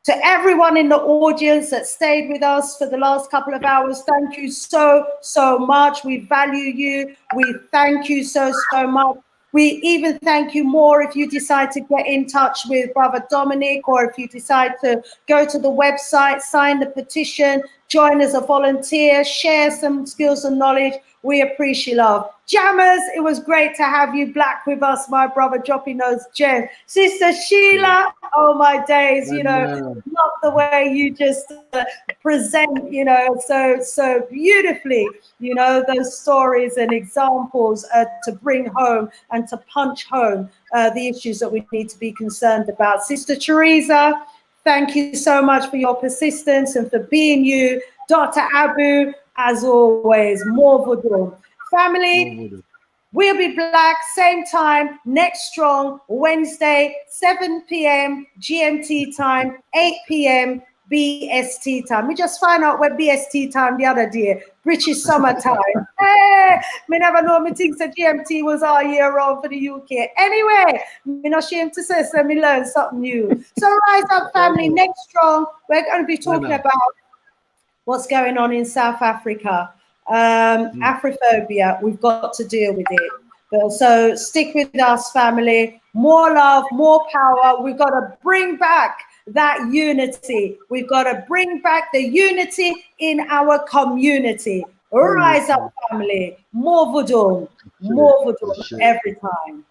To everyone in the audience that stayed with us for the last couple of hours, thank you so, so much. We value you. We thank you so, so much. We even thank you more if you decide to get in touch with Brother Dominic, or if you decide to go to the website, sign the petition, join as a volunteer, share some skills and knowledge. We appreciate love. Jammers, it was great to have you black with us, my brother, dropping those gems. Sister Sheila, oh my days, you know, love the way you just present, you know, so beautifully, you know, those stories and examples to bring home and to punch home the issues that we need to be concerned about. Sister Teresa, thank you so much for your persistence and for being you. Dr. Abu, as always, more voodoo. Family, we'll be back same time next strong Wednesday, 7 p.m. GMT time, 8 p.m. BST time. We just found out what BST time the other day, British summertime. Hey, me never know me think that GMT was all year round for the UK. Anyway, me not ashamed to say so me learn something new. So rise up, family, next strong. We're going to be talking about what's going on in South Africa. Afrophobia, we've got to deal with it. So stick with us, family. More love, more power. We've got to bring back that unity. We've got to bring back the unity in our community. Rise up, family. More voodoo every time.